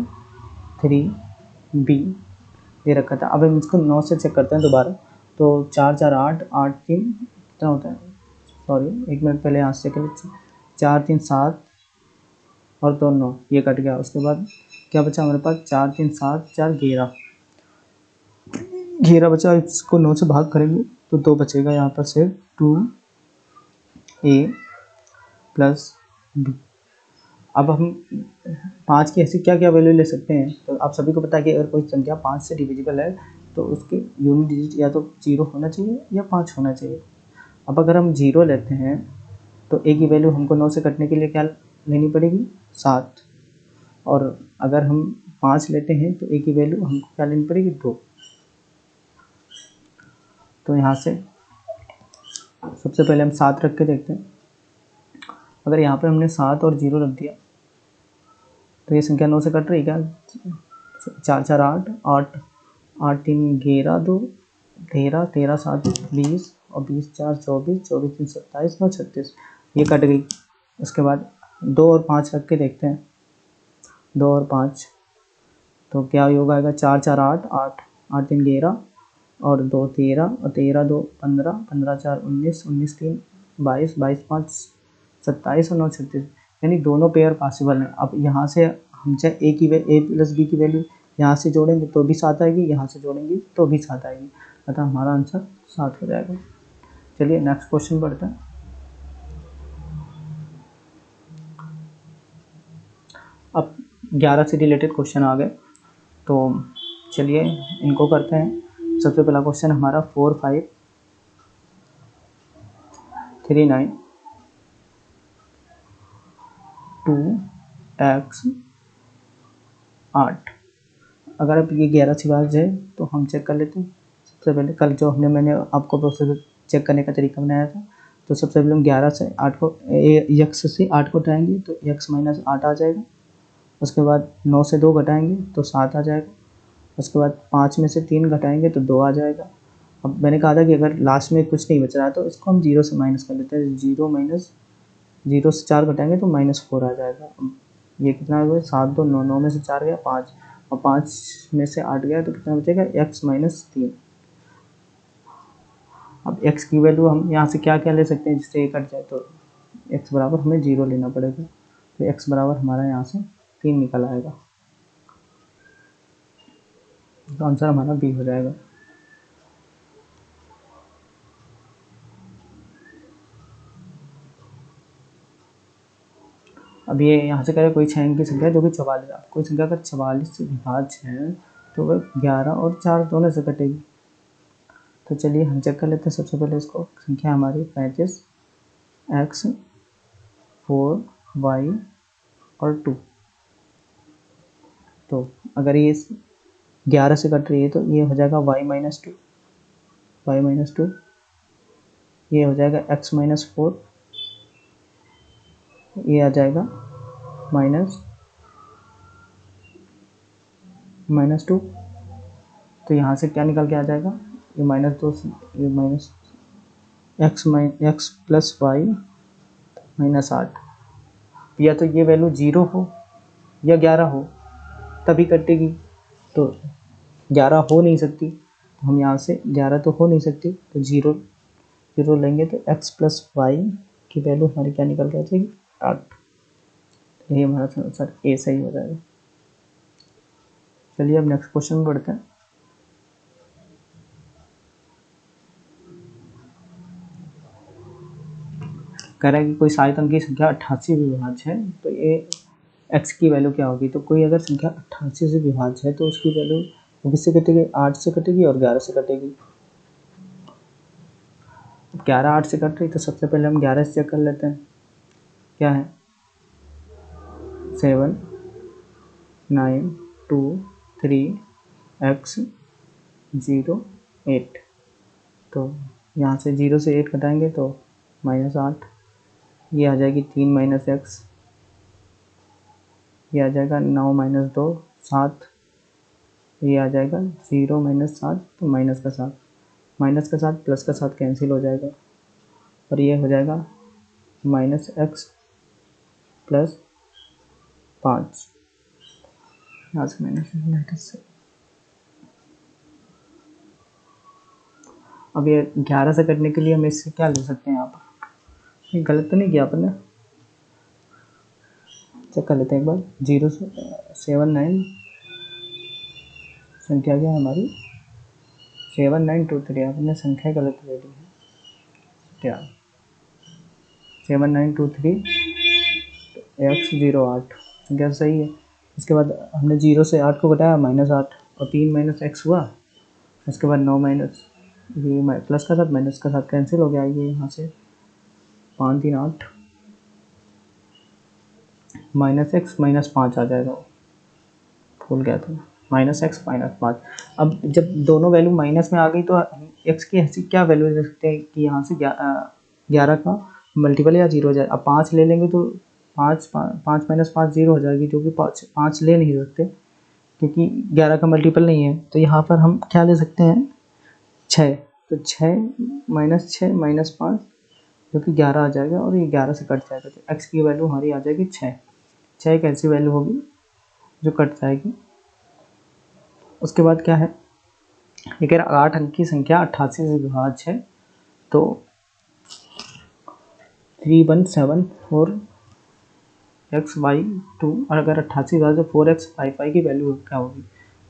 3 b ये रखा था। अब हम इसको 9 से चेक करते हैं दोबारा। तो 4 4 8 8 3 कितना होता है, सॉरी एक मिनट पहले यहाँ से चेक करें, 4 3 7 और 2 9 ये कट गया। उसके बाद क्या बचा हमारे पास, 4 3 7 4 11 11 बचा। इसको 9 से भाग करेंगे तो 2 बचेगा यहाँ पर से 2a प्लस b। अब हम 5 की ऐसी क्या क्या वैल्यू ले सकते हैं। तो आप सभी को पता है कि अगर कोई संख्या 5 से डिविजिबल है तो उसके यूनिट डिजिट या तो 0 होना चाहिए या 5 होना चाहिए। अब अगर हम 0 लेते हैं तो ए की वैल्यू हमको 9 से कटने के लिए क्या लेनी पड़ेगी, 7। और अगर हम 5 लेते हैं तो ए की वैल्यू हमको क्या लेनी पड़ेगी, 2। तो यहाँ से सबसे पहले हम 7 रख के देखते हैं। अगर यहाँ पे हमने 7 और 0 रख दिया तो ये संख्या 9 से कट रही क्या, 4 4 8 8 8 3 11 2 13 13 7 20 और 20 4 24 24 3 27 9 36, ये कट गई। उसके बाद 2 और 5 रख के देखते हैं, 2 और 5 तो क्या योग आएगा, 4 4 8 8 8 3 11 और 2 13 और 13 2 15 15 4 19 19 3 22 22 5 27 और 9 36, यानी दोनों पेयर पॉसिबल हैं। अब यहाँ से हम चाहे ए प्लस बी की वैल्यू यहाँ से जोड़ेंगे तो भी 7 आएगी, यहाँ से जोड़ेंगे तो भी 7 आएगी, अतः हमारा आंसर 7 हो जाएगा। चलिए नेक्स्ट क्वेश्चन पढ़ते हैं। अब 11 से रिलेटेड क्वेश्चन आ गए, तो चलिए इनको करते हैं। सबसे पहला क्वेश्चन हमारा 4 5 3 9 2 x 8। अगर अब ये 11 से विभाज्य है तो हम चेक कर लेते हैं। सबसे पहले कल जो मैंने आपको प्रोसेस चेक करने का तरीका बनाया था, तो सबसे पहले हम 11 से 8 को x से 8 को घटाएंगे तो x माइनस 8 आ जाएगा। उसके बाद 9 से 2 घटाएंगे तो 7 आ जाएगा। उसके बाद 5 में से 3 घटाएंगे तो 2 आ जाएगा। अब मैंने कहा था कि अगर लास्ट में कुछ नहीं बच रहा है तो इसको हम 0 से माइनस कर लेते हैं। 0 से 4 घटाएंगे तो -4 आ जाएगा। अब ये कितना हो गया, 7 2 9 9 में से 4 गया 5 और 5 में से 8 गया तो कितना बचेगा, x माइनस 3। अब x की वैल्यू हम यहाँ से क्या क्या ले सकते हैं जिससे ये कट जाए, तो x बराबर हमें 0 लेना पड़ेगा। तो x बराबर हमारा यहाँ से 3 निकल आएगा, तो आंसर हमारा बी हो जाएगा। अब ये यहाँ से करें कोई 6 अंक की संख्या जो कि 44, कोई संख्या अगर 44 से विभाज्य है तो वह 11 और 4 दोनों से कटेगी। तो चलिए हम चेक कर लेते हैं। सबसे पहले इसको संख्या हमारी 35 x 4 y और 2। तो अगर ये 11 से कट रही है तो ये हो जाएगा y माइनस 2, ये हो जाएगा x माइनस 4, ये आ जाएगा माइनस 2। तो यहाँ से क्या निकल के आ जाएगा, ये -2 से ये minus x plus y minus 8। या तो ये वैल्यू 0 हो या 11 हो तभी कटेगी, तो 11 हो नहीं सकती, तो हम यहाँ से 11 तो हो नहीं सकती, तो 0 लेंगे तो x प्लस वाई की वैल्यू हमारी क्या निकल के आ जाएगी, 8। यही हमारा आंसर ए सही हो जाएगा। चलिए अब नेक्स्ट क्वेश्चन बढ़ते हैं। कह रहा है कि कोई सात अंक की संख्या 88 से विभाज्य है तो ये x की वैल्यू क्या होगी। तो कोई अगर संख्या 88 से विभाज्य है तो उसकी वैल्यू किससे कटेगी, 8 से कटेगी और 11 से कटेगी। 11 8 से कट रही तो सबसे पहले हम 11 से चेक कर लेते हैं, क्या है 7 9 2 3 x 0 8। तो यहाँ से 0 से 8 घटाएंगे तो -8, ये आ जाएगी 3 माइनस एक्स, ये आ जाएगा 9 माइनस 2 7, ये आ जाएगा 0 माइनस 7 तो माइनस का 7 प्लस का 7 कैंसिल हो जाएगा और ये हो जाएगा -x प्लस 5, यहाँ से माइनस से। अब ये 11 से कटने के लिए हम इससे क्या ले सकते हैं, यहाँ पर ये गलत तो नहीं किया अपन ने, चेक कर लेते हैं एक बार। 0 से 7 9 संख्या क्या है हमारी 7 9 2 3, आपने संख्या गलत ले ली है क्या, 7 9 2 3 x 0 8 संख्या सही है। इसके बाद हमने 0 से 8 को घटाया -8 और 3 माइनस एक्स हुआ उसके बाद 9 माइनस ये प्लस का साथ माइनस का साथ कैंसिल हो गया, ये यहाँ से 5 3 8 माइनस एक्स माइनस 5 आ जाएगा, भूल गया था, माइनस एक्स माइनस 5। अब जब दोनों वैल्यू माइनस में आ गई तो एक्स की ऐसी क्या वैल्यू ले सकते हैं कि यहाँ से 11 का मल्टीपल या जीरो हो जाए। अब 5 ले लेंगे तो 5 माइनस 5 जीरो हो जाएगी, जो कि 5 ले नहीं सकते क्योंकि 11 का मल्टीपल नहीं है। तो यहाँ पर हम क्या ले सकते हैं, 6, तो 6 माइनस 6 माइनस 5 जो कि 11 आ जाएगा, और ये 11 से कट जाएगा, तो एक्स की वैल्यू हमारी आ जाएगी 6। 6 एक ऐसी वैल्यू होगी जो कट जाएगी। उसके बाद क्या है, ये कह रहा 8 अंक की संख्या 88 से विभाज्य है, तो 3174 एक्स वाई 2, और अगर 88 विभाज्य 4x55 की वैल्यू क्या होगी।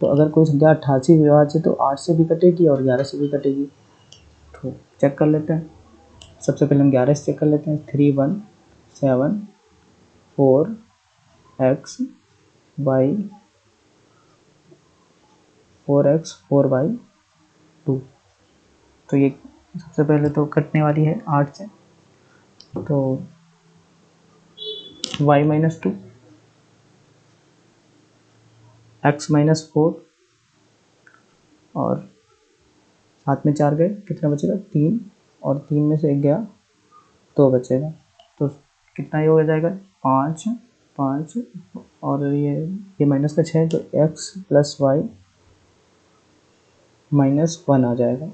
तो अगर कोई संख्या 88 विभाज्य तो 8 से भी कटेगी और 11 से भी कटेगी। तो चेक कर लेते हैं, सबसे पहले हम 11 से चेक कर लेते हैं। 3174 एक्स वाई 4x 4y2, तो ये सबसे पहले तो कटने वाली है 8 से, तो y माइनस 2 x माइनस 4 और साथ में 4 गए, कितना बचेगा 3, और 3 में से 1 गया 2 बचेगा, तो कितना ये हो जाएगा 5 5, और ये माइनस का 6, तो x प्लस वाई माइनस 1 आ जाएगा,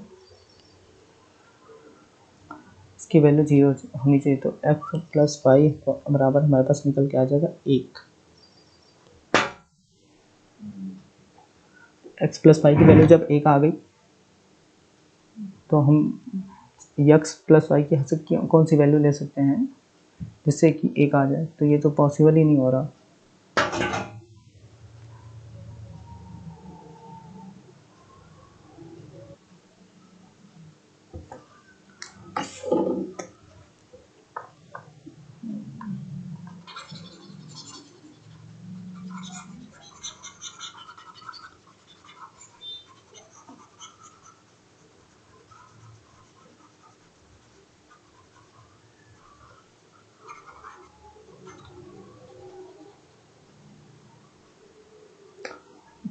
इसकी वैल्यू 0 होनी चाहिए। तो x प्लस वाई बराबर हमारे पास निकल के आ जाएगा 1। x प्लस वाई की वैल्यू जब 1 आ गई तो हम x प्लस वाई की हद कौन सी वैल्यू ले सकते हैं जिससे कि 1 आ जाए, तो ये तो पॉसिबल ही नहीं हो रहा।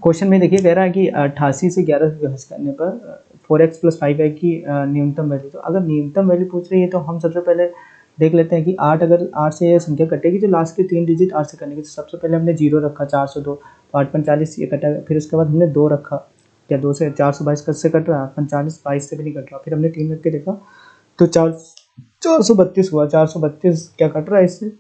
क्वेश्चन में देखिए कह रहा है कि 88 से 11 से विभाजित करने पर 4x प्लस 5y की न्यूनतम वैल्यू। तो अगर न्यूनतम वैल्यू पूछ रही है तो हम सबसे पहले देख लेते हैं कि 8, अगर 8 से ये संख्या कटेगी तो लास्ट के 3 डिजिट 8 से करने की। तो सबसे पहले हमने 0 रखा 402, तो 8 45 ये कटा, फिर उसके बाद हमने 2 रखा, क्या 2 से 422 से कट रहा है, 45 22 से भी नहीं कट रहा, फिर हमने 3 रख के देखा तो 432 हुआ, 432 क्या कट रहा है इससे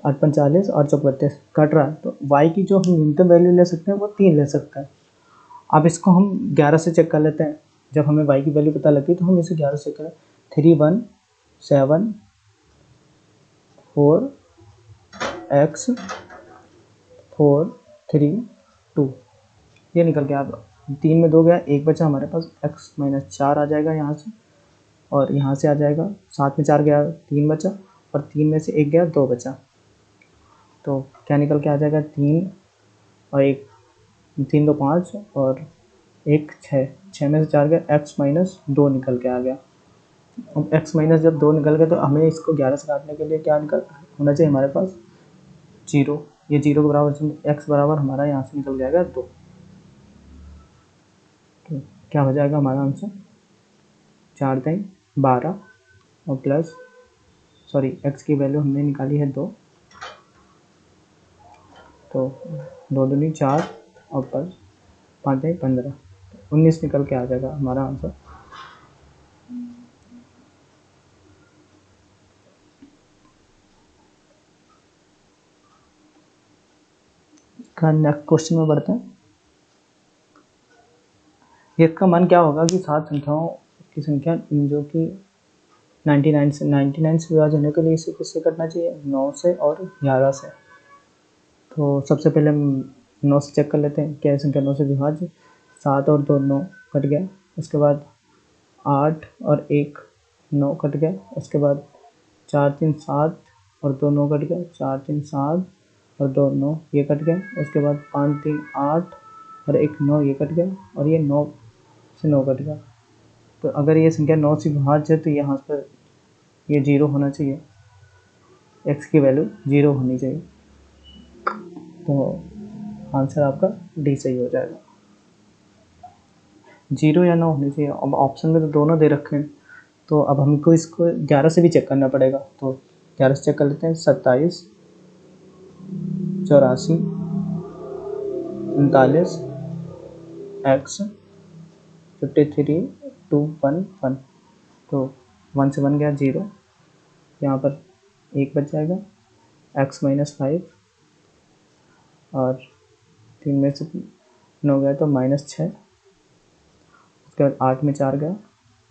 8 45 और 32 कट रहा है, तो y की जो हम न्यूनतम वैल्यू ले सकते हैं वो 3 ले सकते हैं। अब इसको हम 11 से चेक कर लेते हैं, जब हमें y की वैल्यू पता लगी तो हम इसे 11 से करें। 3174 x 432 ये निकल गया। अब 3 में 2 गया, 1 बचा हमारे पास, x माइनस 4 आ जाएगा यहाँ से, और यहाँ से आ जाएगा 7 में 4 गया 3 बचा, और 3 में से 1 गया 2 बचा, तो क्या निकल के आ जाएगा 3 और 1, 3 2 5 और 1 6, 6 में से 4 गया, x माइनस 2 निकल के आ गया। अब x माइनस जब 2 निकल गया तो हमें इसको 11 से काटने के लिए क्या निकल होना चाहिए हमारे पास 0, ये 0 के बराबर x बराबर हमारा यहाँ से निकल जाएगा 2। तो क्या हो जाएगा हमारा आंसर 4 3 12 और प्लस x की वैल्यू हमने निकाली है 2, तो 2 दूनी 4 और प्लस 5 3 15, 19 निकल के आ जाएगा हमारा आंसर। नेक्स्ट क्वेश्चन में बढ़ते हैं। इसका मान क्या होगा कि 7 संख्याओं की संख्या जो कि 99 से विभाजित होने के लिए इसे किससे करना चाहिए, 9 से और 11 से। तो सबसे पहले हम 9 से चेक कर लेते हैं, क्या संख्या 9 से विभाज्य, 7 और 2 9 कट गया, उसके बाद 8 और 1 9 कट गया, उसके बाद 4 3 7 और 2 9 कट गया, 4 3 7 और 2 9 ये कट गया, उसके बाद 5 3 8 और एक 9 ये कट गया और ये 9 से 9 कट गया। तो अगर ये संख्या 9 से विभाज्य है तो यहाँ पर ये 0 होना चाहिए, x की वैल्यू 0 होनी चाहिए। तो आंसर आपका डी सही हो जाएगा, 0 या 9 होनी चाहिए। अब ऑप्शन में तो दोनों दे रखे हैं, तो अब हमको इसको 11 से भी चेक करना पड़ेगा। तो 11 से चेक कर लेते हैं, 27, 84, 39, x, 53, 2, 1, 1। तो 1 से 1 गया 0, यहाँ पर 1 बच जाएगा, x -5 और 3 में से 9 गया तो -6, उसके बाद 8 में 4 गया,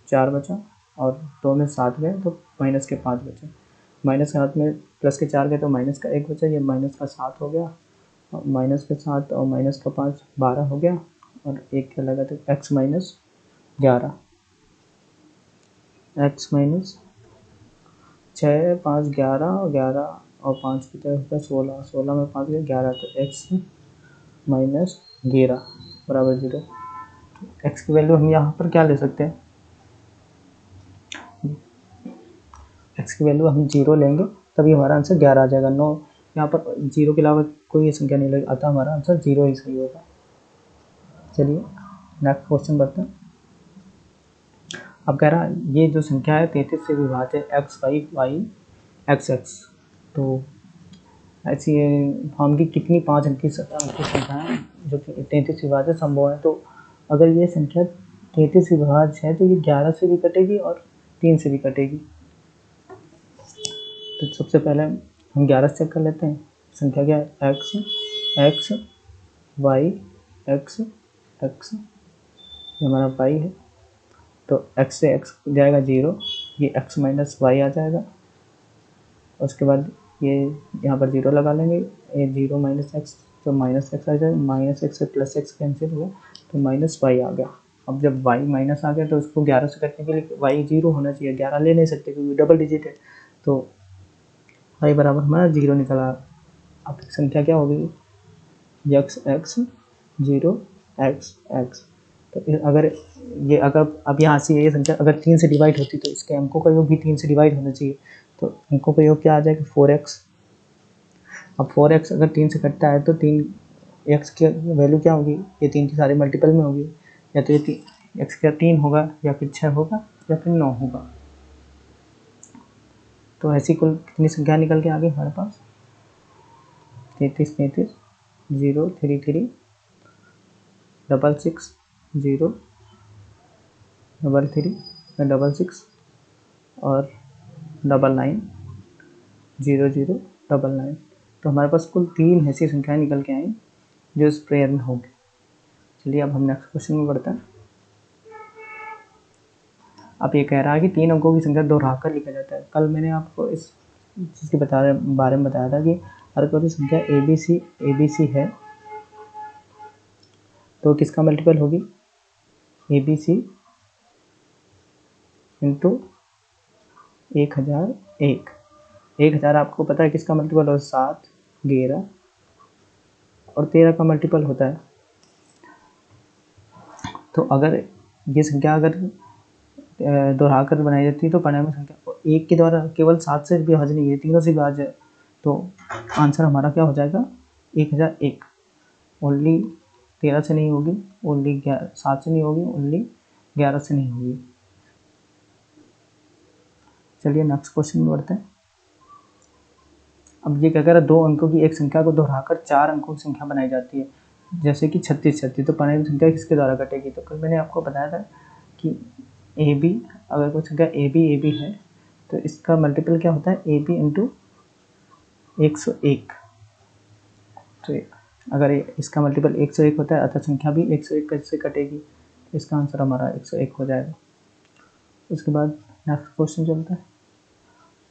4 बचा, और 2 में 7 गए तो माइनस के 5 बचे। माइनस के 7 में प्लस के 4 गए तो माइनस का 1 बचा, ये माइनस का 7 हो गया, और माइनस के 7 और माइनस का 5 12 हो गया, और 1 क्या लगा तो x -11, x -6, 5, 11, 11 और 5 कितना होता है 16, 16 में 5 गया 11, तो x -11 बराबर 0। x की वैल्यू हम यहाँ पर क्या ले सकते हैं, x की वैल्यू हम 0 लेंगे तभी हमारा आंसर 11 आ जाएगा। 9 यहाँ पर 0 के अलावा कोई संख्या नहीं लगेगी, अतः हमारा आंसर 0 ही सही होगा। चलिए नेक्स्ट क्वेश्चन बढ़ते हैं। अब कह रहा है ये जो संख्या है 33 से विभाज्य x y y x x, तो ऐसी फॉर्म की कितनी 5 अंक की संख्या है जो कि 33 से विभाज्य संभव है। तो अगर ये संख्या 33 से विभाज्य है तो ये 11 से भी कटेगी और 3 से भी कटेगी। तो सबसे पहले हम 11 से चेक कर लेते हैं। संख्या क्या है, x x y x x, ये हमारा y है, तो x से x जाएगा 0, ये x -y आ जाएगा। उसके बाद ये यहाँ पर 0 लगा लेंगे, ये 0 -x तो -x आ जाएगा, -x से +x कैंसिल हुआ तो -y आ गया। अब जब y माइनस आ गया तो उसको 11 से कटने के लिए y 0 होना चाहिए, 11 ले नहीं सकते क्योंकि डबल डिजिट है, तो y बराबर हमारा 0 निकला। अब संख्या क्या होगी, x x 0 x x। तो अगर अब यहाँ से ये संख्या अगर 3 से डिवाइड होती तो इसके अंकों का योग भी 3 से डिवाइड होना चाहिए, तो अंकों का योग क्या आ जाएगा 4x। अब 4x अगर 3 से कटता है तो 3x की वैल्यू क्या होगी, ये 3 की सारे मल्टीपल में होगी, या तो ये x का 3 होगा या फिर 6 होगा या फिर 9 होगा। तो ऐसी कुल कितनी संख्या निकल के आ गई हमारे पास, 33 33 0 3 3 6 6 0 3 3 6 और 9 0 0 9। तो हमारे पास कुल 3 ऐसी संख्याएं निकल के आई जो इस प्रेयर में होंगी। चलिए अब हम नेक्स्ट क्वेश्चन में बढ़ते हैं। अब ये कह रहा है कि 3 अंकों की संख्या दोहराकर लिखा जाता है। कल मैंने आपको इस चीज़ के बारे में बताया था कि अगर कोई संख्या ए बी सी है तो किसका मल्टीपल होगी, ए बी सी इंटू 1001। 1000 आपको पता है किसका मल्टीपल हो, 7, 11 और 13 का मल्टीपल होता है। तो अगर ये संख्या अगर दोहराकर बनाई जाती है तो परिणामी संख्या 1 के द्वारा केवल 7 से विभाज्य नहीं है, तीनों से विभाज्य है। तो आंसर हमारा क्या हो जाएगा 1001। ओनली 13 से नहीं होगी, ओनली 7 से नहीं होगी, ओनली 11 से नहीं होगी। चलिए नेक्स्ट क्वेश्चन में बढ़ते हैं। अब ये क्या कह रहा है, 2 अंकों की एक संख्या को दोहराकर 4 अंकों की संख्या बनाई जाती है, जैसे कि 36 36। तो परिणामी संख्या किसके द्वारा कटेगी, तो कल मैंने आपको बताया था कि ए बी, अगर कोई संख्या ए बी है तो इसका मल्टीपल क्या होता है, ए बी इंटू 101। तो अगर इसका मल्टीपल 101 होता है अतः संख्या भी 101 से कटेगी, तो इसका आंसर हमारा 101 हो जाएगा। उसके बाद नेक्स्ट क्वेश्चन चलता है।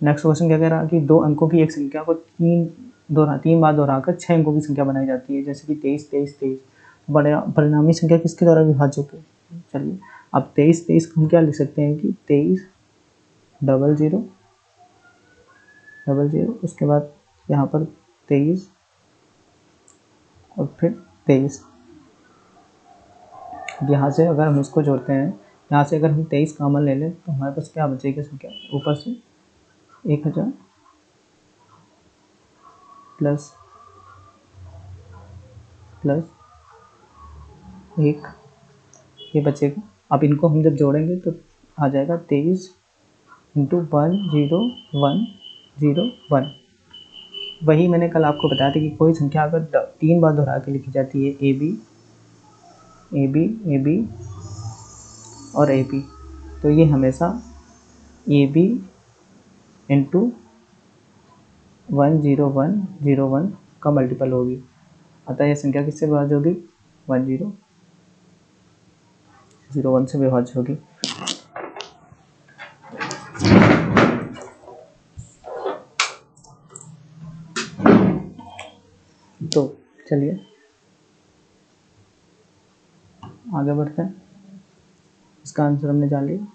नेक्स्ट क्वेश्चन क्या कह रहा है कि 2 अंकों की एक संख्या को 3 बार दोहराकर 6 अंकों की संख्या बनाई जाती है, जैसे कि 23 23 23। परिणामी संख्या किसके द्वारा विभाज्य होती है। चलिए अब 23 23 हम क्या लिख सकते हैं कि 23 00 00, उसके बाद यहाँ पर 23 और फिर 23। यहाँ से अगर हम इसको जोड़ते हैं, यहाँ से अगर हम 23 कॉमन ले लें तो हमारे पास क्या बचेगी संख्या, ऊपर से 1000 प्लस 1 ये बचेगा। अब इनको हम जब जोड़ेंगे तो आ जाएगा 23 इंटू 10101। वही मैंने कल आपको बताया था कि कोई संख्या अगर 3 बार दोहरा के लिखी जाती है, ए बी और ए बी, तो ये हमेशा ए बी इंटू 10101 का मल्टीपल होगी। अतः यह संख्या किससे विभाज्य होगी, 1001 से विभाज्य होगी। तो चलिए आगे बढ़ते हैं। इसका आंसर हमने जान लिया।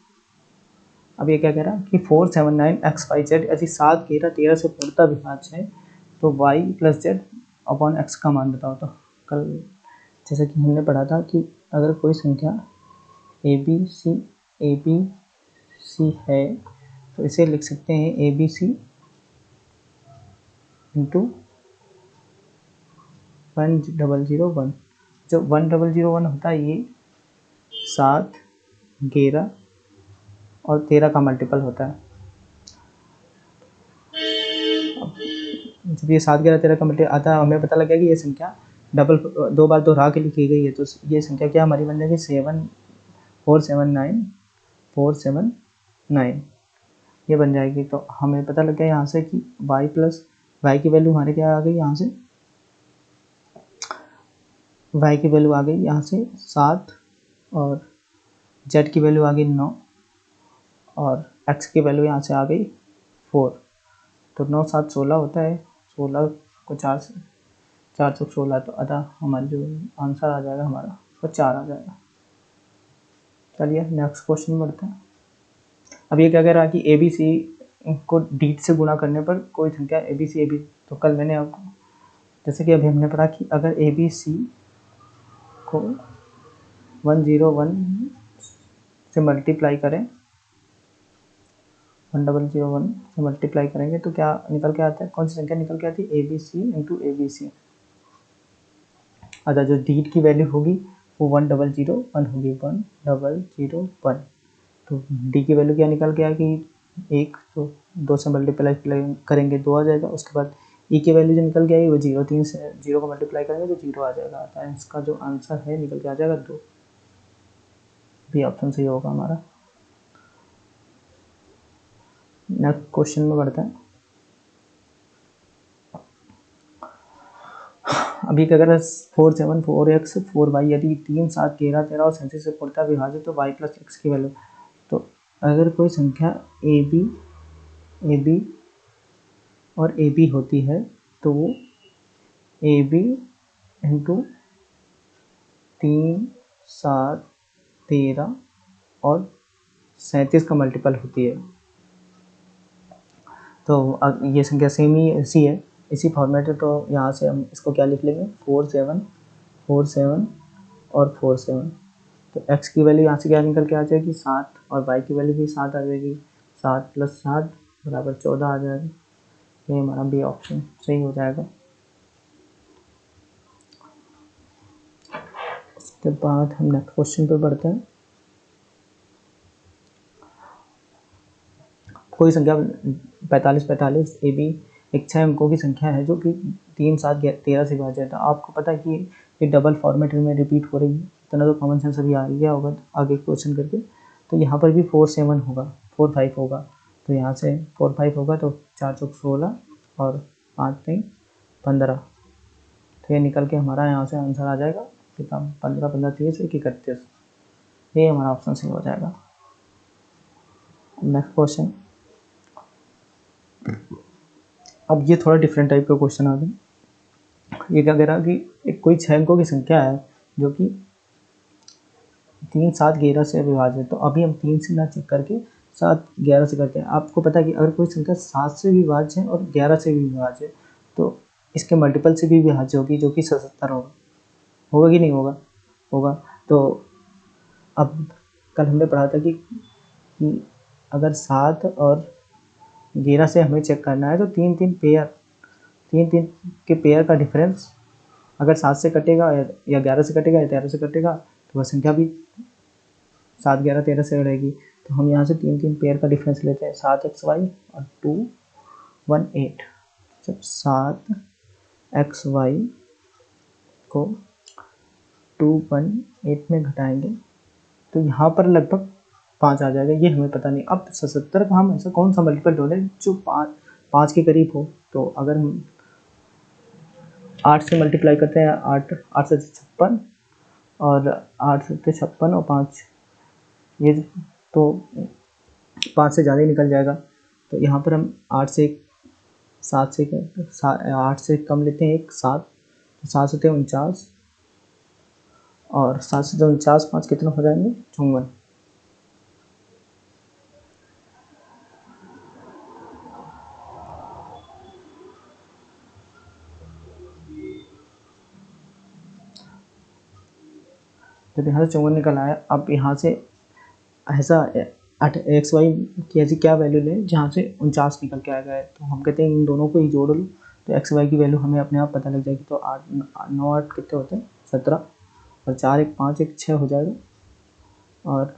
अब ये क्या कह रहा है कि 479 XYZ यदि 7 11 13 से पूर्णतः विभाज्य है तो y plus Z upon x का मान बताओ। तो कल जैसे कि हमने पढ़ा था कि अगर कोई संख्या ए बी सी है तो इसे लिख सकते हैं ए बी सी इंटू 1001। जो 1001 होता है ये 7 11 और 13 का मल्टीपल होता है। जब ये 7 11 13 का मल्टीपल आता है, हमें पता लग गया कि ये संख्या दो बार दोहरा के लिखी गई है, तो ये संख्या क्या हमारी बन जाएगी 479 ये बन जाएगी। तो हमें पता लग गया यहाँ से कि y की वैल्यू हमारे क्या आ गई, यहाँ से y की वैल्यू आ गई यहाँ से 7 और z की वैल्यू आ गई 9 और x की वैल्यू यहाँ से आ गई 4। तो 9 7 16 होता है, 16 को 4 से 416, तो अतः हमारा जो आंसर आ जाएगा हमारा वो 4 आ जाएगा। चलिए नेक्स्ट क्वेश्चन बढ़ते हैं। अब ये क्या कह रहा है कि ए बी सी को डी से गुणा करने पर कोई संख्या ए बी सी तो कल मैंने आपको जैसे कि अभी हमने पढ़ा कि अगर ए बी सी को 101 से मल्टीप्लाई करें, 1001 से मल्टीप्लाई करेंगे तो क्या निकल के आता है, कौन सी संख्या निकल के आती है, A B C into A B C. अतः जो डी की वैल्यू होगी वो 1001 होगी, 1001। तो डी की वैल्यू क्या निकल के आएगी 1, तो 2 से मल्टीप्लाई करेंगे 2 आ जाएगा। उसके बाद ई की वैल्यू जो निकल के आई वो 0, 3 से 0 को मल्टीप्लाई करेंगे तो 0 आ जाएगा। अतः इसका जो आंसर है निकल के आ जाएगा 2। भी ऑप्शन सही होगा हमारा। नेक्स्ट क्वेश्चन में बढ़ता है। अभी अगर 4 7 4x 4y यदि 3 7 11 13 और 37 से पूर्णतः विभाजित तो y प्लस एक्स की वैल्यू। तो अगर कोई संख्या ए बी और ए बी होती है तो वो ए बी इंटू 3 7 13 और 37 का मल्टीपल होती है। तो ये संख्या सेम ही ऐसी है, इसी फॉर्मेट है। तो यहाँ से हम इसको क्या लिख लेंगे 4 7 4 7 और 4 7। तो x की वैल्यू यहाँ से क्या निकल के आ जाएगी 7 और y की वैल्यू भी 7 आ जाएगी। 7 + 7 बराबर 14 आ जाएगा। ये हमारा बी ऑप्शन सही हो जाएगा। उसके बाद हम नेक्स्ट क्वेश्चन पर बढ़ते हैं। कोई संख्या 45 ए बी एक 6 अंकों की संख्या है जो कि 3 7 13 से विभाज्य है। तो आपको पता है कि ये डबल फॉर्मेट में रिपीट हो रही है, इतना तो कॉमन सेंस अभी आ गया होगा आगे क्वेश्चन करके। तो यहाँ पर भी 4 7 होगा, 4 5 होगा। तो यहाँ से 4 5 होगा तो 4 चौक 16 और 5 3 15। तो ये निकल के हमारा यहाँ से आंसर आ जाएगा कितना 15 15 30 31। ये हमारा ऑप्शन सही हो जाएगा। Next question. अब ये थोड़ा डिफरेंट टाइप का क्वेश्चन आ गया। ये क्या कह रहा है कि एक कोई 6 अंकों की संख्या है जो कि 3 7 11 से विभाजित है। तो अभी हम 3 से ना चेक करके 7 11 से करते हैं। आपको पता है कि अगर कोई संख्या 7 से विभाज्य है और 11 से भी विभाज्य है तो इसके मल्टीपल से भी विभाज्य होगी जो कि 77 होगा कि नहीं होगा। तो अब कल हमने पढ़ा था कि अगर 7 और 11 से हमें चेक करना है तो तीन तीन के पेयर का डिफरेंस अगर 7 से कटेगा या 11 से कटेगा या 13 से कटेगा तो वह संख्या भी 7, 11, 13 से रहेगी। तो हम यहाँ से तीन पेयर का डिफरेंस लेते हैं, 7xy और 218। जब 7xy को 218 में घटाएंगे तो यहाँ पर लगभग 5 आ जाएगा, ये हमें पता नहीं। अब 77 का हम ऐसा कौन सा मल्टीपल ढूंढें जो 5 के करीब हो। तो अगर हम 8 से मल्टीप्लाई करते हैं, 8 से 56 और 8 से 56 और 5, ये तो 5 से ज़्यादा ही निकल जाएगा। तो यहाँ पर हम 8 से कम लेते हैं, 7, 7 से 49 और 7 से 49, 5 कितना हो जाएंगे, 54। जब यहाँ से 54 निकल आया, अब यहाँ से ऐसा xy की ऐसी क्या वैल्यू लें जहाँ से 49 निकल के आएगा। तो हम कहते हैं इन दोनों को ही जोड़ लो तो xy की वैल्यू हमें अपने आप पता लग जाएगी। तो 8, 9, 8 कितने होते हैं, 17 और 4, 1, 5, 1, 6 हो जाएगा और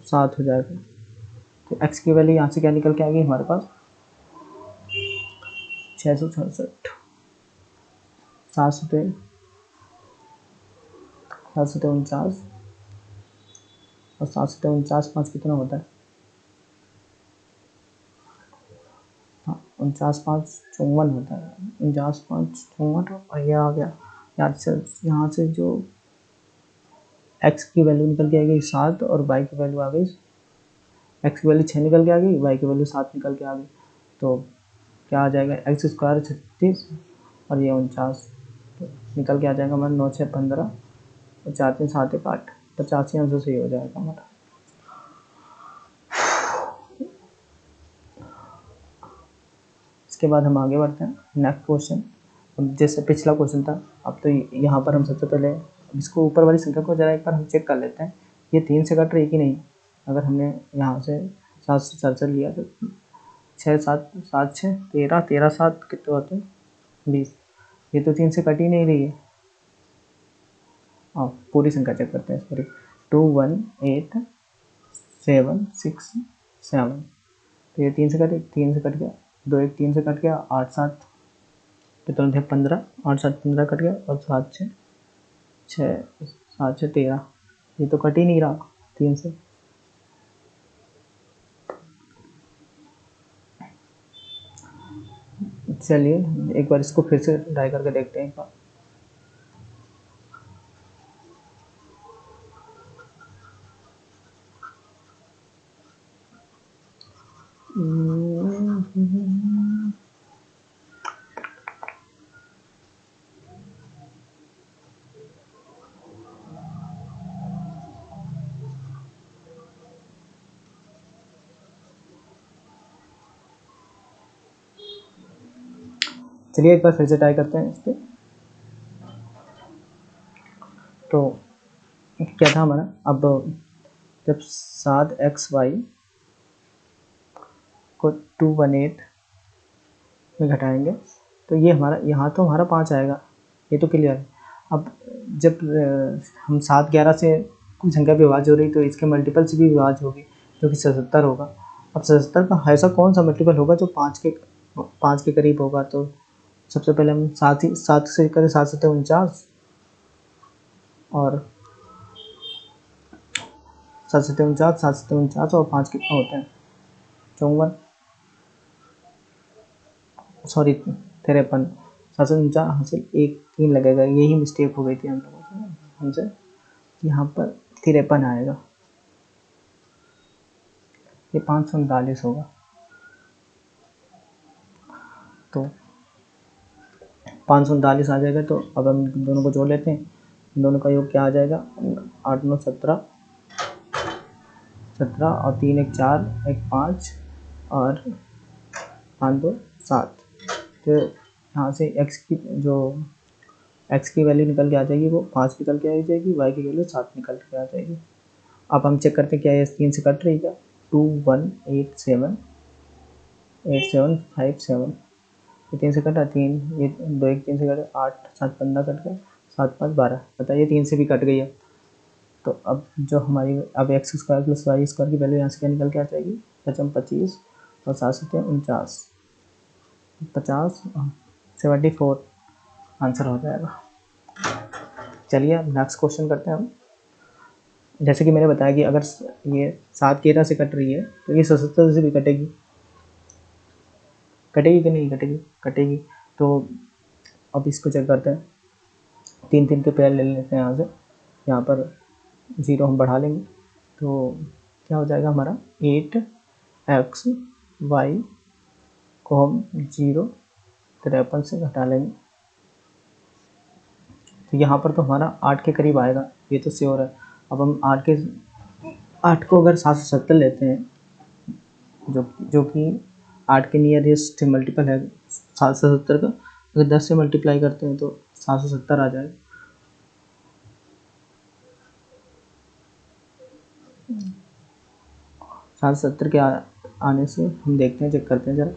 7 हो जाएगा। तो x की वैल्यू यहाँ से क्या निकल के आएगी हमारे पास, 666। 7 से 49 और 7 से 49, 5 कितना होता है, 49, 5, 54 होता है। 49, 5, 54 और ये आ गया। यहाँ से जो x की वैल्यू निकल के आ गई 7 और y की वैल्यू आ गई, x की वैल्यू 6 निकल के आ गई, y की वैल्यू 7 निकल के आ गई। तो क्या आ जाएगा, x स्क्वायर 36 और ये 49, तो निकल के आ जाएगा हमारा 9, 6, 15 और 4, 3, 7, 1, 8, 85 आंसर सही हो जाएगा हमारा। इसके बाद हम आगे बढ़ते हैं नेक्स्ट क्वेश्चन। अब जैसे पिछला क्वेश्चन था, अब तो यहाँ पर हम सबसे पहले इसको ऊपर वाली संख्या को जरा एक बार हम चेक कर लेते हैं, ये 3 से कट रही कि नहीं। अगर हमने यहाँ से 7 से 4 लिया तो 6, 7, 7, 6, 13, 13, 7 कितने होते हैं, 20। ये तो 3 से कट ही नहीं रही है। पूरी संख्या चेक करते हैं, सॉरी, 2, 1, 8, 7, 6, 7। तो ये 3 से कट गया, 2, 1, 3 से कट गया, 8, 7 कितने थे, 15, 8, 7, 15 कट गया और 7, 6, 7, 6, 13। ये तो कट ही नहीं रहा 3 से। चलिए एक बार इसको फिर से ट्राई करके देखते हैं एक बार। चलिए एक बार फिर से ट्राई करते हैं इस पर। तो क्या था हमारा, अब जब 7xy को 218 में घटाएंगे तो ये हमारा, यहाँ तो हमारा 5 आएगा, ये तो क्लियर है। अब जब हम 7, 11 से कोई संख्या विभाज्य हो रही तो इसके मल्टीपल से भी विभाज्य होगी जो कि 77 होगा। अब 77 का ऐसा कौन सा मल्टीपल होगा जो 5 के करीब होगा। तो सबसे पहले हम 7 से करें, 7 से 49 और 7 से 49 और 5 कितना होते हैं, 54, सॉरी 53। 7 से 49 हासिल 1, 3 लगेगा, यही मिस्टेक हो गई थी हम लोगों से, हमसे। यहाँ पर 53 आएगा, ये 539 होगा। तो 539 आ जाएगा। तो अब हम दोनों को जोड़ लेते हैं, दोनों का योग क्या आ जाएगा, 8, 9, 17 और 3, 1, 4, 1, 5 और 5, 2, 7। तो यहाँ से x की जो एक्स की वैल्यू निकल के आ जाएगी, वो 5 निकल के आ जाएगी, वाई की वैल्यू 7 निकल के आ जाएगी। अब हम चेक करते हैं क्या ये 3 से कट रही है क्या। 2 1 8 7 8 7 5 7, ये 3 से कटा 3, ये 2 1 3 से कटे 8 7 15 कट गया, 7 5 12, पता है ये 3 से भी कट गई है। तो अब जो हमारी अब x square plus y square की वैल्यू यहाँ से क्या निकल के आ जाएगी, 25 और 7 7 49, 50 74 आंसर हो जाएगा। चलिए अब नेक्स्ट क्वेश्चन करते हैं हम। जैसे कि मैंने बताया कि अगर ये 7 13 से कट रही है तो ये 77 से भी कटेगी, कटेगी कि नहीं कटेगी, कटेगी। तो अब इसको चेक करते हैं, 3 3 के पेयर ले लेते हैं यहाँ से, यहाँ पर 0 हम बढ़ा लेंगे तो क्या हो जाएगा हमारा 8x y को हम 0 53 से घटा लेंगे तो यहाँ पर तो हमारा 8 के करीब आएगा, ये तो श्योर है। अब हम 8 को अगर 770 लेते हैं, जो कि 8 के नियरेस्ट मल्टीपल है 770 का, अगर 10 से मल्टीप्लाई करते हैं तो 770 आ जाएगा। सात सत्तर के आने से हम देखते हैं, चेक करते हैं जरा।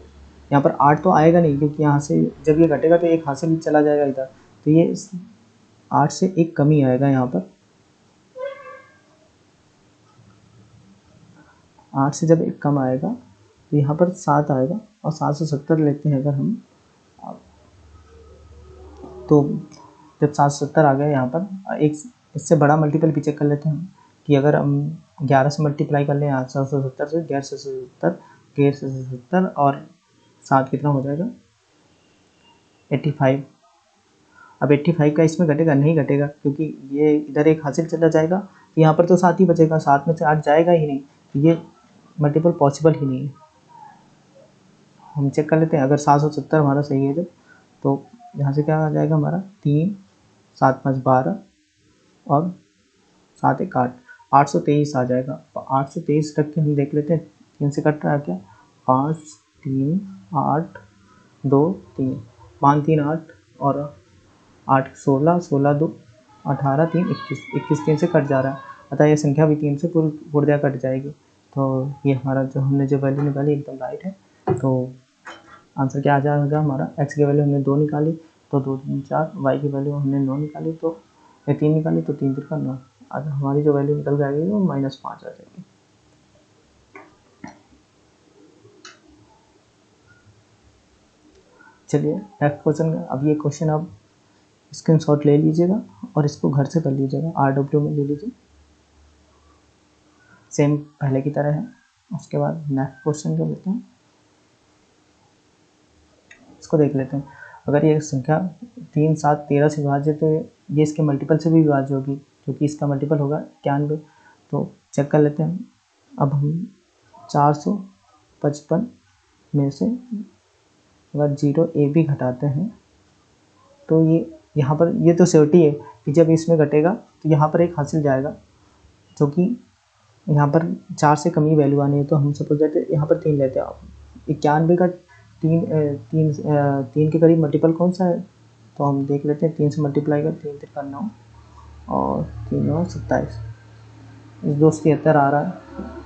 यहाँ पर 8 तो आएगा नहीं, क्योंकि यहाँ से जब ये घटेगा तो एक हाथ से भी चला जाएगा इधर, तो ये 8 से एक कम ही आएगा। यहाँ पर 8 से जब एक कम आएगा तो यहाँ पर 7 आएगा, और 770 लेते हैं अगर हम, तो जब 770 आ गया यहाँ पर एक इससे बड़ा मल्टीपल भी चेक कर लेते हैं कि अगर हम 11 से मल्टीप्लाई कर लें 770 से, 11 से 70 और 7 कितना हो जाएगा 85। अब 85 का इसमें घटेगा नहीं, घटेगा क्योंकि ये इधर एक हासिल चला जाएगा, यहाँ पर तो 7 ही बचेगा, 7 में से 8 जाएगा ही नहीं, तो ये मल्टीपल पॉसिबल ही नहीं है। हम चेक कर लेते हैं, अगर 770 हमारा सही है जब, तो यहाँ से क्या आ जाएगा हमारा 3 7 5 12 और 7 1 8, 823 आ जाएगा। 823 रख के हम देख लेते हैं 3 से कट रहा है क्या, 5 3 8 2 3, 5 3 8 और 8 16 16 2 18 3 21, 21 3 से कट जा रहा है, अतः ये संख्या भी 3 से पूर्णतः कट जाएगी। तो ये हमारा जो हमने जो वैल्यू निकाली एकदम राइट है। तो आंसर क्या आ जाएगा हमारा, एक्स की वैल्यू हमने 2 निकाली तो 2 3 4, वाई की वैल्यू हमने 9 निकाली तो 3 निकाली तो 3 3 9, आज हमारी जो वैल्यू निकल जाएगी वो -5 आ जाएगी। चलिए नेक्स्ट क्वेश्चन। अब ये क्वेश्चन आप स्क्रीनशॉट ले लीजिएगा और इसको घर से कर लीजिएगा, RW में ले लीजिए, सेम पहले की तरह है। उसके बाद नेक्स्ट क्वेश्चन जो लेते हैं इसको देख लेते हैं। अगर ये संख्या 3 7 13 से विभाज्य है तो ये इसके मल्टीपल से भी विभाज्य होगी, क्योंकि इसका मल्टीपल होगा 91। तो चेक कर लेते हैं। अब हम 455 में से अगर 0 ए भी घटाते हैं तो ये यहाँ पर ये तो श्योरिटी है कि जब इसमें घटेगा तो यहाँ पर एक हासिल जाएगा, जो कि यहाँ पर 4 से कम ही वैल्यू आनी है। तो हम सपोज दैट यहाँ पर 3 लेते हैं, आप 91 का 3 के करीब मल्टीपल कौन सा है, तो हम देख लेते हैं। 3 से मल्टीप्लाई कर 3 3 9 और 3 9 27, 273 आ रहा है,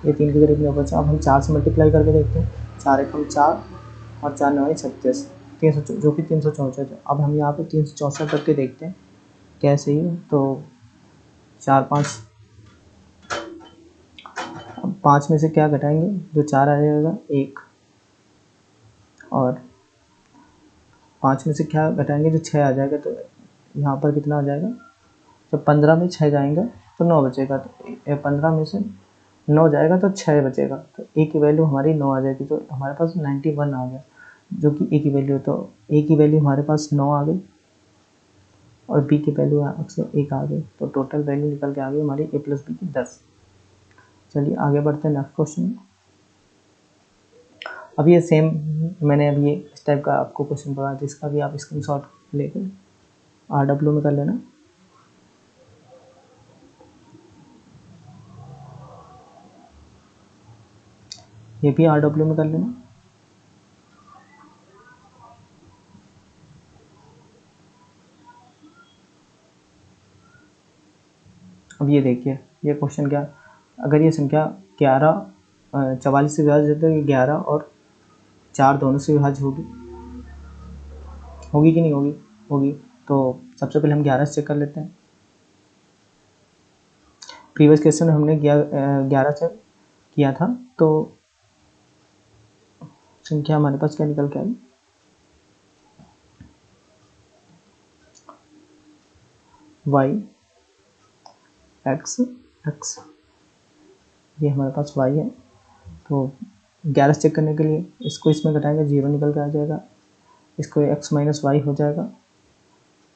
ये 3 के करीब नहीं बचा। अब हम 4 से मल्टीप्लाई करके देखते हैं, 4 1 4 और 4 9 36, 300 जो कि 364। अब हम यहाँ पे 364 करके देखते हैं कैसे ही, तो 4 5, 5 में से क्या घटाएंगे, जो 4 आ जाएगा 1, और 5 में से क्या घटाएंगे, जो 6 आ जाएगा, तो यहाँ पर कितना आ जाएगा, जब 15 में 6 जाएंगे तो 9 बचेगा, तो 15 में से 9 जाएगा तो 6 बचेगा, तो ए की वैल्यू हमारी 9 आ जाएगी। तो हमारे पास 91 आ गया, जो कि ए की वैल्यू, तो ए की वैल्यू हमारे पास 9 आ गई और बी की वैल्यू से 1 आ गई, तो टोटल वैल्यू निकल के आ गई हमारी ए प्लस बी की 10। चलिए आगे बढ़ते हैं नेक्स्ट क्वेश्चन में। अब ये सेम मैंने अभी इस टाइप का आपको क्वेश्चन पढ़ा, जिसका भी आप स्क्रीनशॉट लेकर RW में कर लेना। ये भी RW में कर लेना। अब ये देखिए, ये क्वेश्चन क्या, अगर ये संख्या 44 से विभाज्य है तो ये 11 और 4 दोनों से विभाज्य होगी, होगी कि नहीं होगी? होगी। तो सबसे पहले हम 11 से चेक कर लेते हैं। प्रीवियस क्वेश्चन में हमने 11 से किया था, तो संख्या हमारे पास क्या निकल के आई, y x x, ये हमारे पास y है। तो 11 से चेक करने के लिए इसको इसमें घटाएंगे, 0 निकल के आ जाएगा, इसको x माइनस वाई हो जाएगा,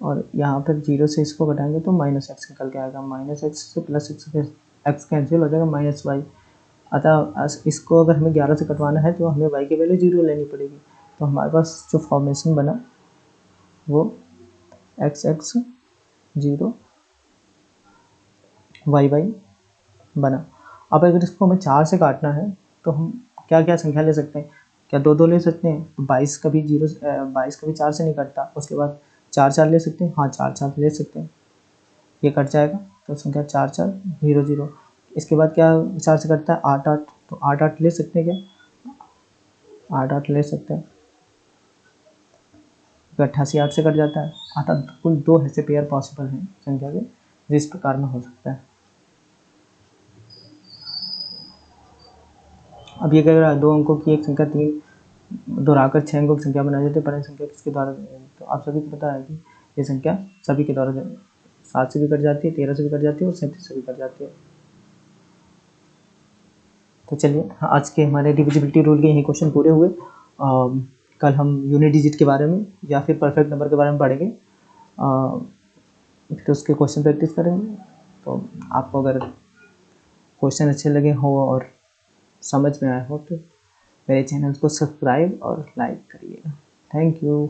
और यहाँ पर 0 से इसको घटाएंगे तो माइनस एक्स निकल के आएगा, माइनस एक्स से प्लस एक्स कैंसिल हो जाएगा, माइनस वाई। अतः इसको अगर हमें 11 से कटवाना है तो हमें y की वैल्यू 0 लेनी पड़ेगी। तो हमारे पास जो फॉर्मेशन बना वो x 0 y बना। अब अगर इसको हमें 4 से काटना है तो हम क्या क्या संख्या ले सकते हैं? क्या 2 ले सकते हैं? तो 22 कभी 4 से नहीं कटता। उसके बाद 4 ले सकते हैं, हाँ 4 ले सकते हैं, ये कट जाएगा तो संख्या 4 0 0। इसके बाद क्या 4 से कटता है? 8 तो 8 ले सकते हैं क्या? 8 ले सकते हैं। 88 8 से कट जाता है, अतः कुल 2 ऐसे पेयर पॉसिबल हैं संख्या के जिस प्रकार में हो सकता है। अब ये कह रहा है 2 अंकों की एक संख्या 3 दोहराकर 6 अंकों की संख्या बनाई जाती है, पर संख्या किसके द्वारा? तो आप सभी को पता है कि ये संख्या सभी के द्वारा 7 से भी कट जाती है, 13 से भी कट जाती है और 37 से भी कट जाती है। तो चलिए आज के हमारे डिविजिबिलिटी रूल के यही क्वेश्चन पूरे हुए। कल हम यूनिट डिजिट के बारे में या फिर परफेक्ट नंबर के बारे में पढ़ेंगे, फिर उसके क्वेश्चन प्रैक्टिस करेंगे। तो आपको अगर क्वेश्चन अच्छे लगे हो और समझ में आए हो तो मेरे चैनल को सब्सक्राइब और लाइक करिएगा। Thank you.